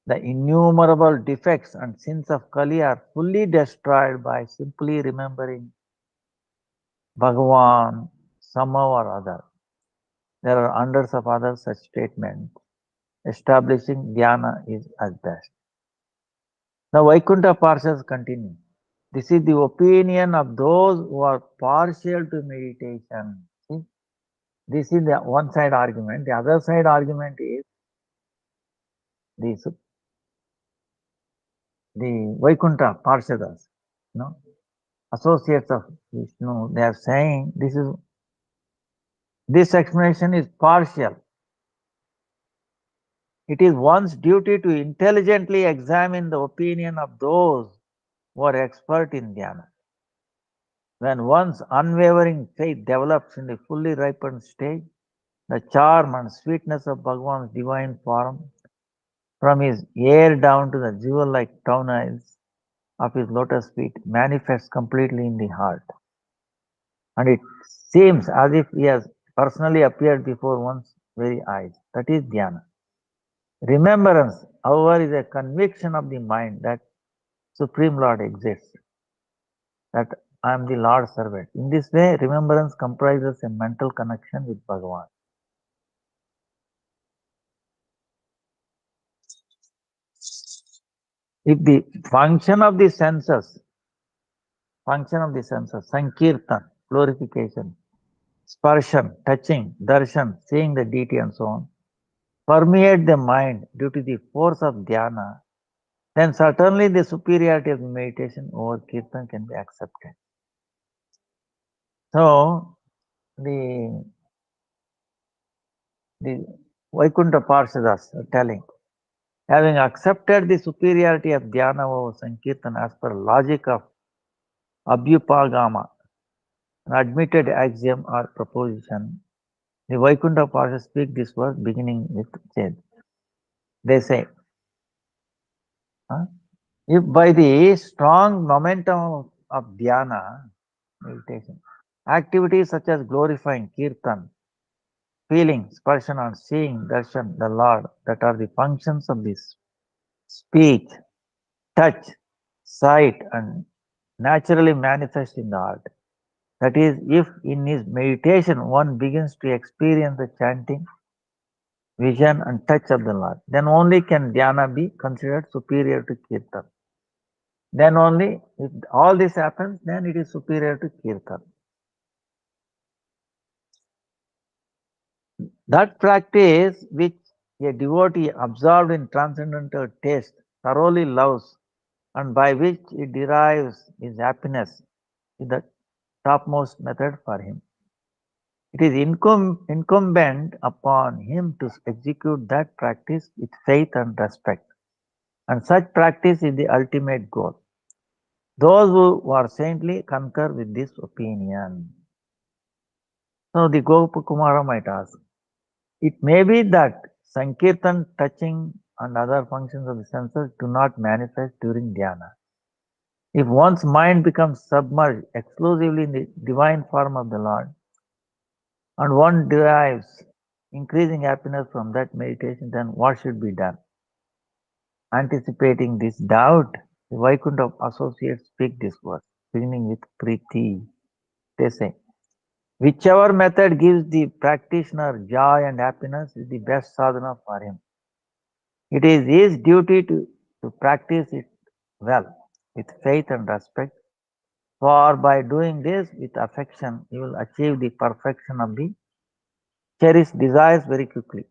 the innumerable defects and sins of Kali are fully destroyed by simply remembering Bhagavan somehow or other. There are hundreds of other such statements establishing dhyana is at best. The Vaikuntha Parshads continue. This is the opinion of those who are partial to meditation. See? This is the one side argument. The other side argument is the Vaikuntha Parshadas, associates of Vishnu. They are saying this explanation is partial. It is one's duty to intelligently examine the opinion of those who are expert in dhyana. When one's unwavering faith develops in the fully ripened stage, the charm and sweetness of Bhagavan's divine form, from his hair down to the jewel-like toenails of his lotus feet, manifests completely in the heart. And it seems as if he has personally appeared before one's very eyes. That is dhyana. Remembrance, however, is a conviction of the mind that Supreme Lord exists, that I am the Lord's servant. In this way, remembrance comprises a mental connection with Bhagavan. If the function of the senses, Sankirtan, glorification, Sparshan, touching, Darshan, seeing the deity and so on, permeate the mind due to the force of dhyana, then certainly the superiority of the meditation over Kirtan can be accepted. So, the Vaikuntha Parshadas are telling, having accepted the superiority of dhyana over Sankirtan as per logic of Abhyupagama, an admitted axiom or proposition, the Vaikuntha Parshadas speak this word beginning with Ched. They say, if by the strong momentum of dhyana, meditation, activities such as glorifying Kirtan, feeling, sparshan, and seeing, darshan, the Lord, that are the functions of this speech, touch, sight, and naturally manifest in the heart. That is, if in his meditation one begins to experience the chanting, vision, and touch of the Lord, then only can dhyana be considered superior to Kirtan. Then only, if all this happens, then it is superior to Kirtan. That practice which a devotee absorbed in transcendental taste thoroughly loves and by which he derives his happiness is the topmost method for him. It is incumbent upon him to execute that practice with faith and respect. And such practice is the ultimate goal. Those who are saintly concur with this opinion. So the Gopakumara might ask, it may be that Sankirtan, touching, and other functions of the senses do not manifest during dhyana. If one's mind becomes submerged exclusively in the divine form of the Lord, and one derives increasing happiness from that meditation, then what should be done? Anticipating this doubt, the Vaikuntha associates speak this word, beginning with Priti. They say, whichever method gives the practitioner joy and happiness is the best sadhana for him. It is his duty to practice it well, with faith and respect, for by doing this with affection, he will achieve the perfection of the cherished desires very quickly.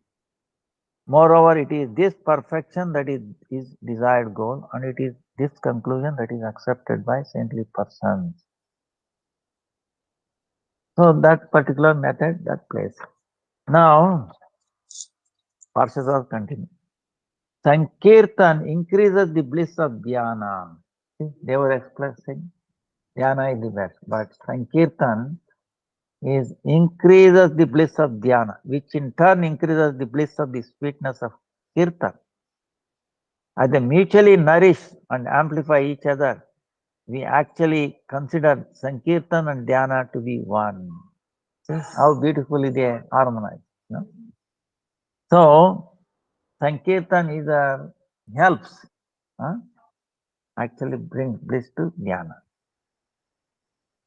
Moreover, it is this perfection that is his desired goal, and it is this conclusion that is accepted by saintly persons. So that particular method, that place. Now, Parshadas continue. Sankirtan increases the bliss of dhyana. See, they were expressing dhyana is the best, but Sankirtan increases the bliss of dhyana, which in turn increases the bliss of the sweetness of Kirtan. As they mutually nourish and amplify each other, we actually consider Sankirtan and Dhyana to be one. See how beautifully they harmonize. You know? So, Sankirtan is helps, actually brings bliss to Dhyana.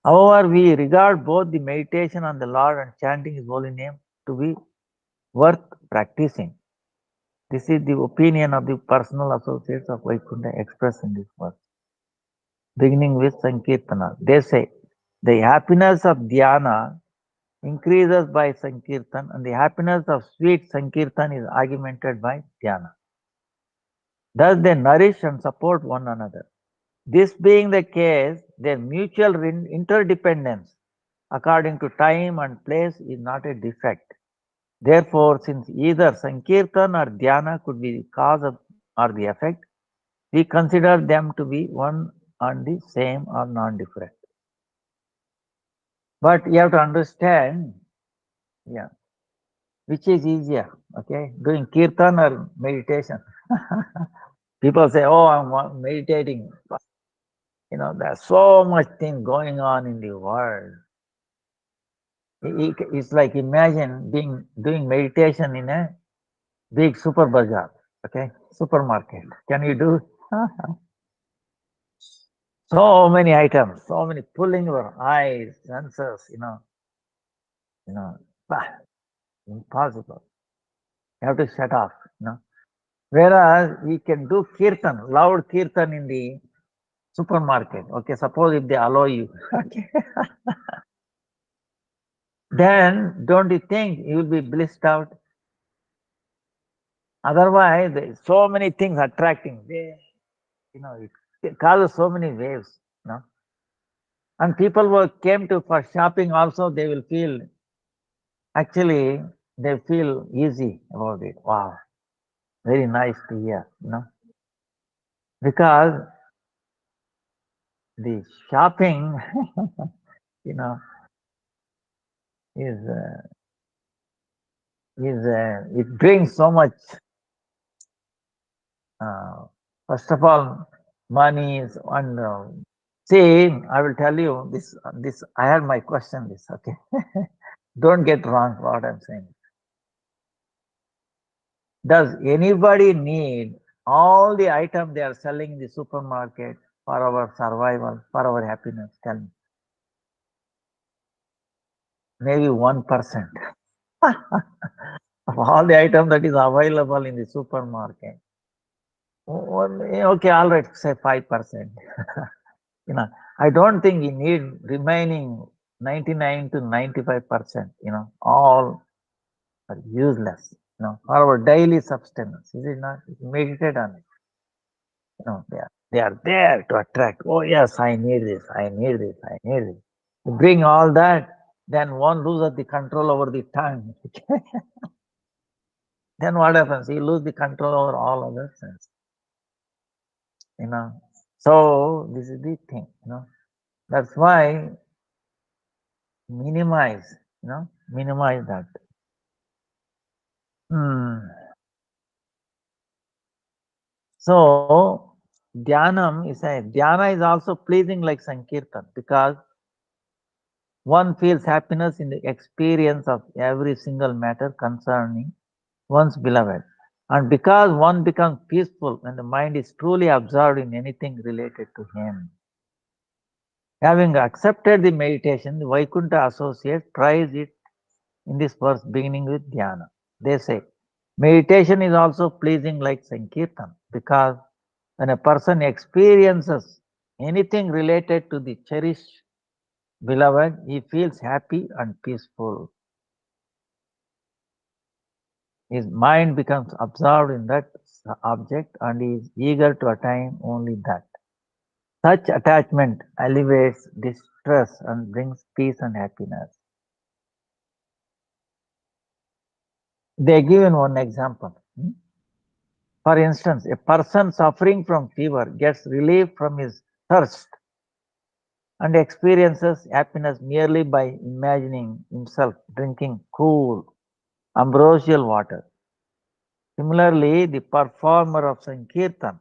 However, we regard both the meditation on the Lord and chanting His holy name to be worth practicing. This is the opinion of the personal associates of Vaikunta expressed in this verse. Beginning with Sankirtana, they say the happiness of Dhyana increases by Sankirtan and the happiness of sweet Sankirtan is augmented by Dhyana. Thus they nourish and support one another. This being the case, their mutual interdependence according to time and place is not a defect. Therefore, since either Sankirtan or Dhyana could be the cause of, or the effect, we consider them to be one and the same or non-different. But you have to understand, which is easier, okay, doing Kirtan or meditation. People say, oh, I'm meditating. There's so much thing going on in the world. It's like imagine doing meditation in a big super bazaar, okay, supermarket. Can you do? So many items, so many pulling your eyes, senses, impossible. You have to shut off, Whereas we can do kirtan, loud kirtan in the supermarket. Okay, suppose if they allow you, okay. Then don't you think you will be blissed out? Otherwise, there's so many things attracting. It causes so many waves, And people who came to for shopping also, they will feel, actually, they feel easy about it. Wow, very nice to hear, Because the shopping, is it brings so much. First of all, money is one. See, I will tell you this. I had my question. This, okay. Don't get wrong what I'm saying. Does anybody need all the items they are selling in the supermarket for our survival, for our happiness? Tell me. Maybe 1% of all the items that is available in the supermarket. Okay, all right, say 5%. I don't think you need remaining 99 to 95%, all are useless, for our daily substance. Is it not? Meditate on it. They are there to attract. Oh yes, I need this, I need this, I need this. You bring all that, then one loses the control over the tongue. Then what happens? You lose the control over all other senses. So this is the thing, That's why minimize that. So dhyana is also pleasing like Sankirtan because one feels happiness in the experience of every single matter concerning one's beloved. And because one becomes peaceful when the mind is truly absorbed in anything related to him. Having accepted the meditation, the Vaikunta associates praise it in this verse beginning with dhyana. They say, meditation is also pleasing like Sankirtan because when a person experiences anything related to the cherished beloved, he feels happy and peaceful. His mind becomes absorbed in that object and he is eager to attain only that. Such attachment alleviates distress and brings peace and happiness. They give one example. For instance, a person suffering from fever gets relief from his thirst and experiences happiness merely by imagining himself drinking cool, ambrosial water. Similarly, the performer of Sankirtan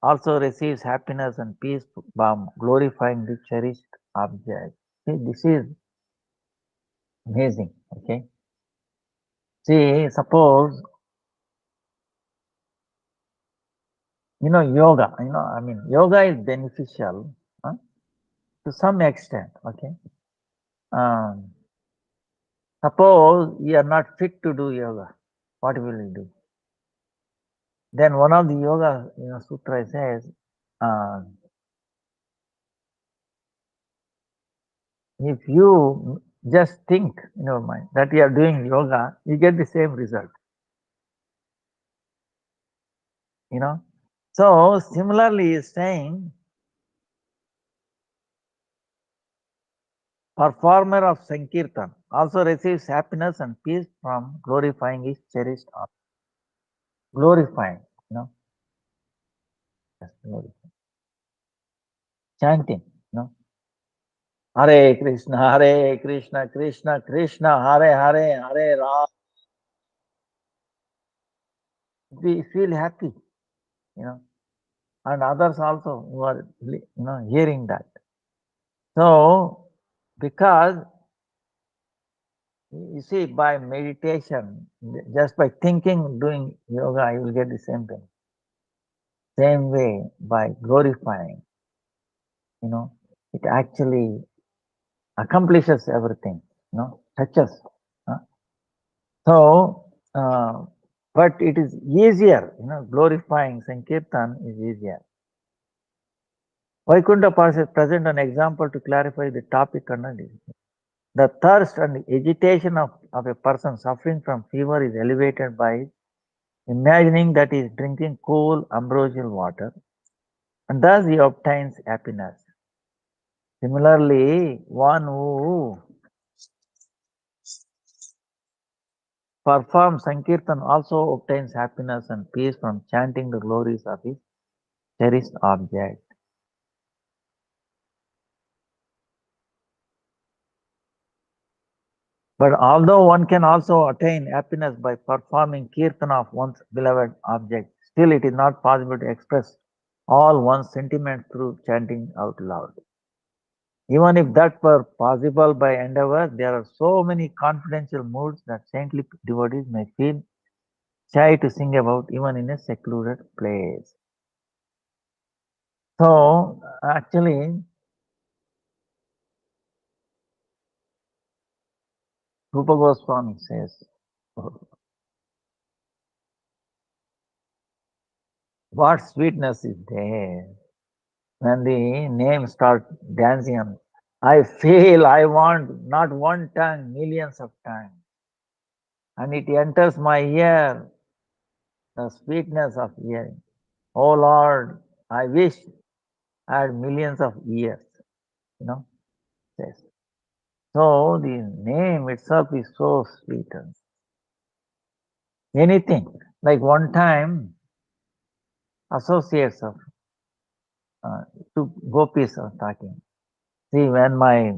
also receives happiness and peace from glorifying the cherished object. See, this is amazing. Okay. See, suppose yoga. I mean, yoga is beneficial to some extent. Okay. Um, Suppose you are not fit to do yoga, what will you do? Then one of the yoga sutra says, uh, if you just think in your mind that you are doing yoga, you get the same result. You know. So similarly, is saying performer of Sankirtan also receives happiness and peace from glorifying his cherished art. Glorifying, yes, glorifying. Chanting, Hare Krishna, Krishna Krishna, Hare Hare, Hare Ram. We feel happy, and others also who are, hearing that. So, because you see, by meditation, just by thinking, doing yoga, you will get the same thing. Same way, by glorifying, it actually accomplishes everything, touches. So, but it is easier, glorifying Sankirtan is easier. Vaikuntha Parishad present an example to clarify the topic under this. The thirst and agitation of a person suffering from fever is elevated by imagining that he is drinking cool ambrosial water, and thus he obtains happiness. Similarly, one who performs Sankirtan also obtains happiness and peace from chanting the glories of his cherished object. But although one can also attain happiness by performing kirtan of one's beloved object, still it is not possible to express all one's sentiments through chanting out loud. Even if that were possible by endeavor, there are so many confidential moods that saintly devotees may feel shy to sing about even in a secluded place. So, actually, Rupa Goswami says, what sweetness is there when the name starts dancing on. I feel I want not one tongue, millions of tongues. And it enters my ear, the sweetness of hearing. Oh Lord, I wish I had millions of ears, says. So the name itself is so sweet. Anything, like one time, associates of two gopis are talking. See, when my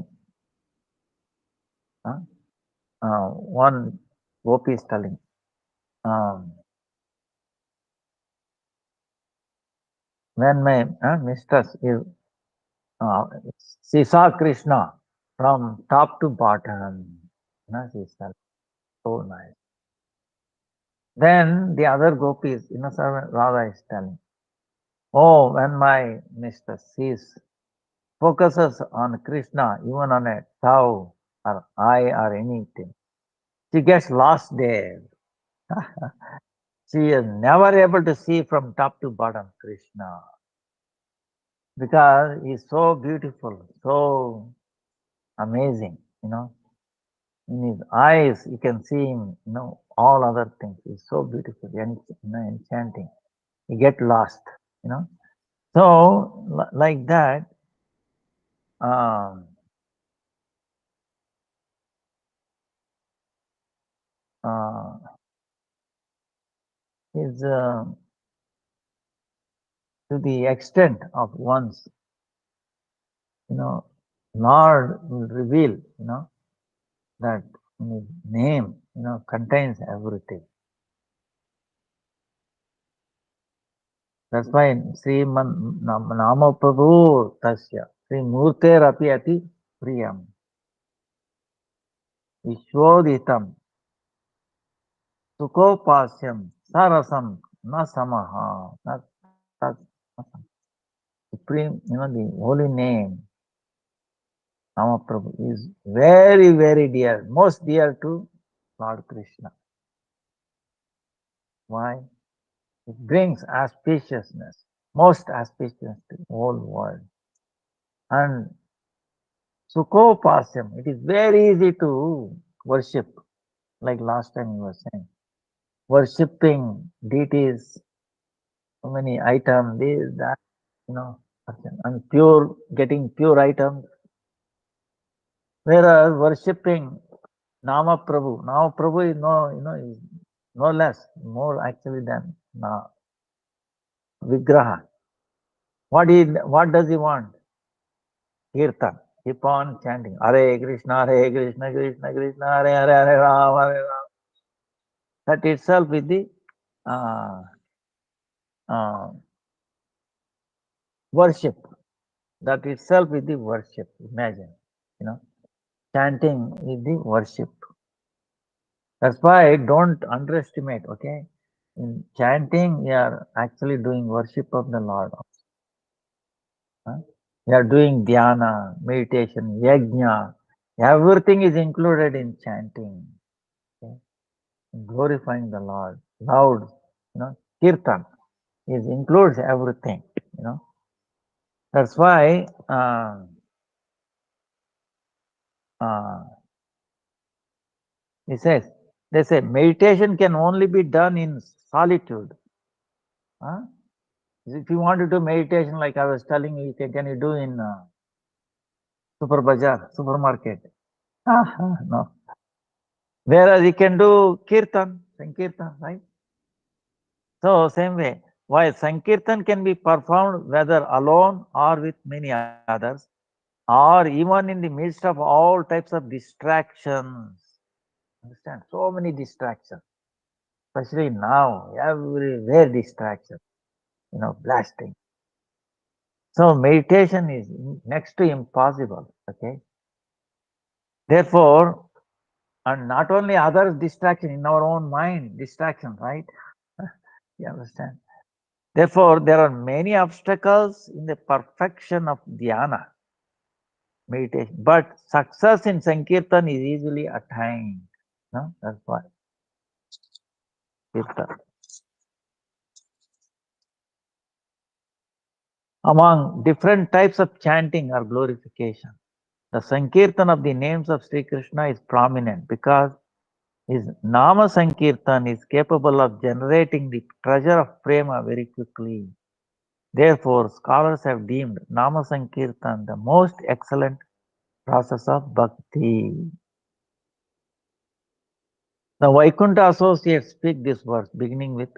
one gopi is telling, um, when my mistress is, she saw Krishna from top to bottom. She said, so nice. Then the other gopis, servant Radha is telling, oh, when my mistress sees, focuses on Krishna, even on a cow or eye or anything, she gets lost there. She is never able to see from top to bottom Krishna because he's so beautiful, so amazing, In his eyes, you can see him, all other things. He's so beautiful, enchanting. You get lost, So, like that, um, uh, is to the extent of one's, Lord will reveal, that his name, contains everything. That's why Nama Prabhu Tasya Sri Murter Api Ati Priyam Vishwoditam Sukhopasyam Sarasam Na Samaha. That's supreme, the holy name Nama Prabhu is very, very dear, most dear to Lord Krishna. Why? It brings auspiciousness, most auspicious to the whole world. And Sukhopasyam, it is very easy to worship, like last time you were saying. Worshipping deities, so many items, this, that, and pure, getting pure items. Whereas worshipping Nama Prabhu is is no less, more actually than Vigraha. What does he want? Kirtan. Keep on chanting. Hare Krishna, Krishna Krishna, Hare Ram, Hare Ram. That itself is the uh, worship. That itself is the worship. Imagine, chanting is the worship. That's why don't underestimate, okay? In chanting, you are actually doing worship of the Lord. Huh? You are doing dhyana, meditation, yajna. Everything is included in chanting. Okay? Glorifying the Lord. Loud, kirtan includes everything, That's why he says, they say meditation can only be done in solitude. Huh? If you want to do meditation, like I was telling you, can you do in super bazaar, supermarket? No. Whereas you can do kirtan, sankirtan, right? So same way, while sankirtan can be performed whether alone or with many others, or even in the midst of all types of distractions. Understand? So many distractions, especially now, everywhere distraction, blasting. So meditation is next to impossible, okay? Therefore, and not only others distraction, in our own mind distraction, right? You understand? Therefore, there are many obstacles in the perfection of dhyana, meditation, but success in sankirtan is easily attained. No? That's why. Kirtan. Among different types of chanting or glorification, the sankirtan of the names of Sri Krishna is prominent because his Nama Sankirtan is capable of generating the treasure of prema very quickly. Therefore, scholars have deemed Nama Sankirtan the most excellent process of bhakti. The Vaikuntha associates speak this verse beginning with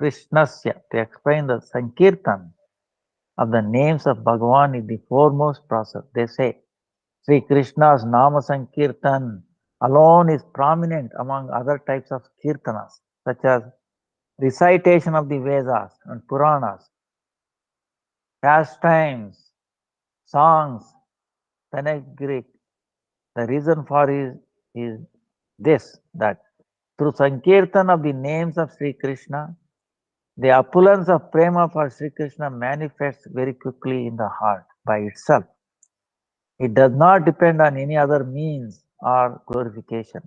Krishnasya to explain the Sankirtan of the names of Bhagavan is the foremost process. They say Sri Krishna's Nama Sankirtan alone is prominent among other types of kirtanas, such as recitation of the Vedas and Puranas, pastimes, songs, panegyric. The reason for is this, that through Sankirtan of the names of Sri Krishna, the opulence of prema for Sri Krishna manifests very quickly in the heart by itself. It does not depend on any other means or glorification.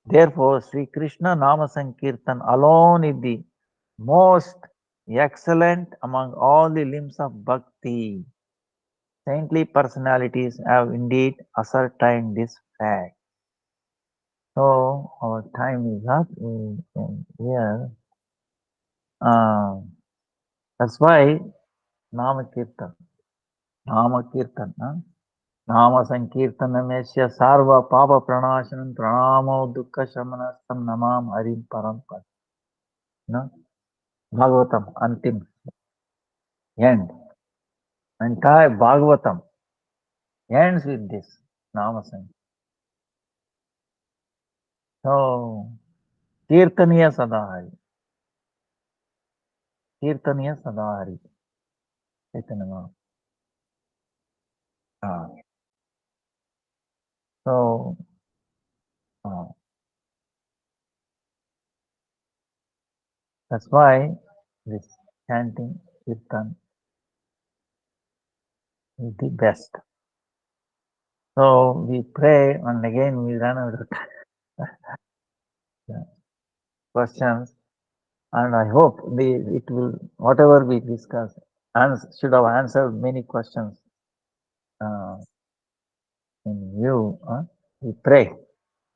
Therefore, Sri Krishna Nama Sankirtan alone is the most excellent among all the limbs of bhakti. Saintly personalities have indeed ascertained this fact. So, our time is up here. That's why Nama Kirtan. Nama Kirtan. Nama Sankirtanamesya Sarva Papa Pranashanam Pranamo Dukkha Shamanastam Namam Harim Parampar. Bhagavatam, Antim, end. Entire Bhagavatam ends with this Nama Sankirtan. So, Kirtaniya Sadahari. Kirtaniya Sadari. Chaitanya Mahaprabhu. So, that's why this chanting Kirtan is the best. So we pray and again we run out of questions, and I hope it will, whatever we discuss, should have answered many questions in you. We pray.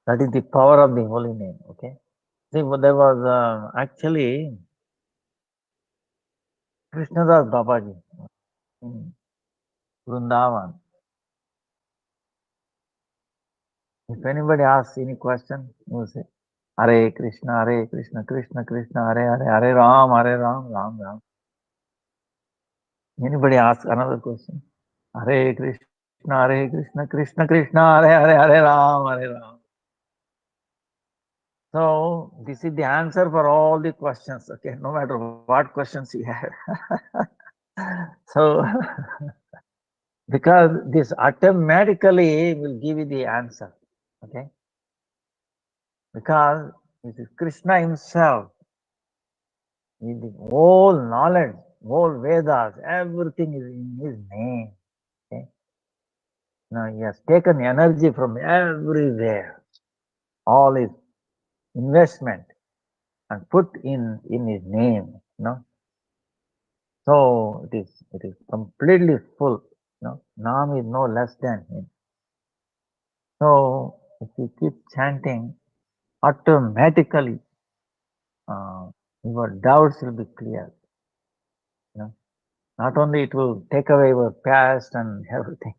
That is the power of the holy name. Okay. See, there was actually Krishnadas Babaji in Vrindavan. If anybody asks any question, he will say, Hare Krishna, Krishna Krishna, Hare Hare, Hare Ram, Ram Ram. Anybody ask another question? Hare Krishna, Krishna Krishna, Hare Ram, Hare Ram. So this is the answer for all the questions. Okay, no matter what questions you have. So because this automatically will give you the answer. Okay, because it is Krishna himself, with the whole knowledge, whole Vedas, everything is in his name. Okay, now he has taken energy from everywhere, all his investment, and put in his name. So it is completely full. Nam is no less than him. So if you keep chanting, automatically your doubts will be clear. Not only it will take away your past and everything.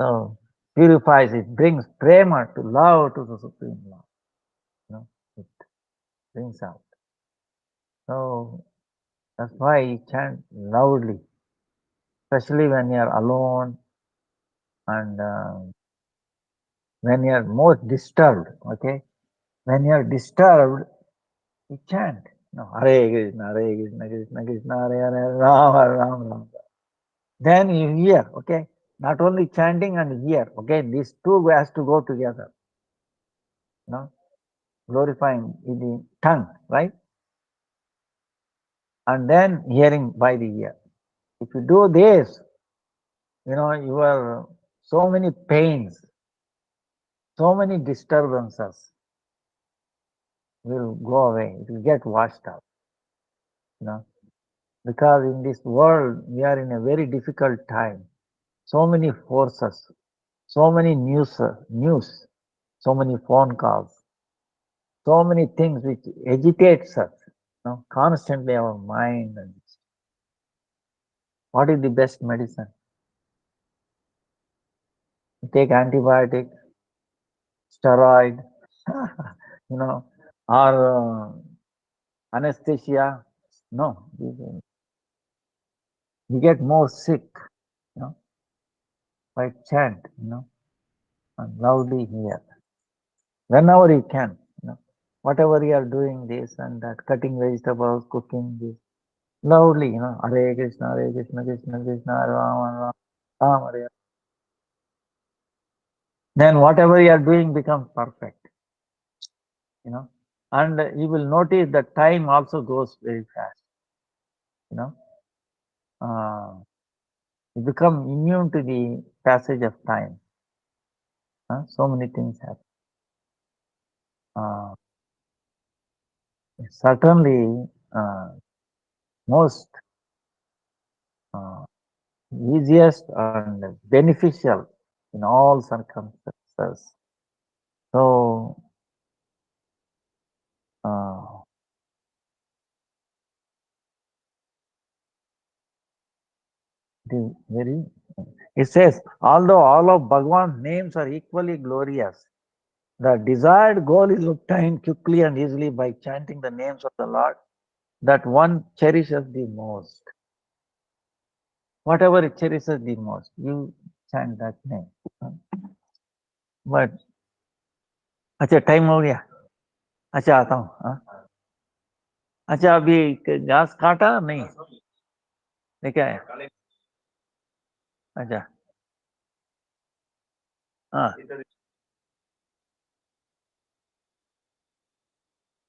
So purifies it, brings prema to love to the Supreme Lord. It brings out. So that's why you chant loudly, especially when you are alone and when you are most disturbed. Okay, when you are disturbed, you chant. Hare Krishna, Krishna Krishna, Hare Hare, Ram Ram. Then you hear. Okay, not only chanting and hear. Okay, these two has to go together. Glorifying in the tongue, right? And then hearing by the ear. If you do this, you are so many pains, so many disturbances will go away. It will get washed out. Because in this world we are in a very difficult time. So many forces, so many news, so many phone calls, so many things which agitates us. Constantly our mind. And what is the best medicine? You take antibiotic, steroid, or anesthesia. No, you get more sick, by chant, and loudly hear. Whenever you can, whatever you are doing this and that, cutting vegetables, cooking this, loudly, Hare Krishna, Krishna Krishna, Hare Ram, Ram Hare. Then whatever you are doing becomes perfect, and you will notice that time also goes very fast, you become immune to the passage of time. So many things happen. Certainly, most easiest and beneficial in all circumstances. So, it says, although all of Bhagwan's names are equally glorious, the desired goal is obtained quickly and easily by chanting the names of the Lord that one cherishes the most. Whatever it cherishes the most, you chant that name. But, अच्छा time हो गया, अच्छा आता हूँ. अच्छा, अभी घास काटा नहीं? लेके आया? अच्छा, हाँ,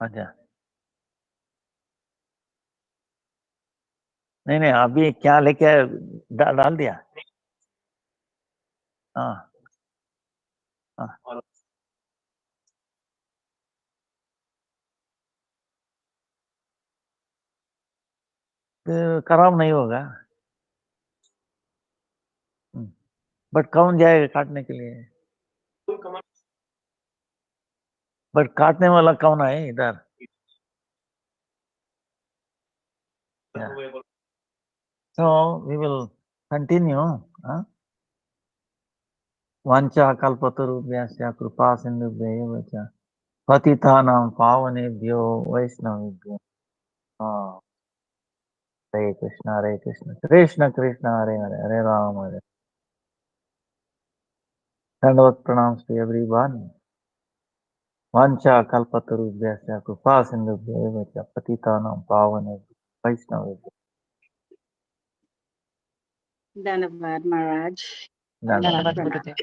अच्छा। नहीं नहीं, अभी क्या लेके आया? डाल दिया? हाँ, हाँ। तो खराब नहीं होगा। बट कौन जाएगा काटने के लिए? बट काटने वाला कौन है इधर? Yeah. So we will continue. Huh? Vancha kalpatarubhyasya kripa sindhubhyo cha patitanam pavanebhyo vaishnavibhyo. Oh, Hare Krishna, Hare Krishna, Krishna Krishna, Hare Hare, Hare Rama, Hare. Dandavad pranams to everyone. Vancha kalpatarubhyasya kripa sindhubhyo cha patitanam pavanebhyo vaishnavibhyo. Dhanavad Maharaj. Dandavad. Gurudev.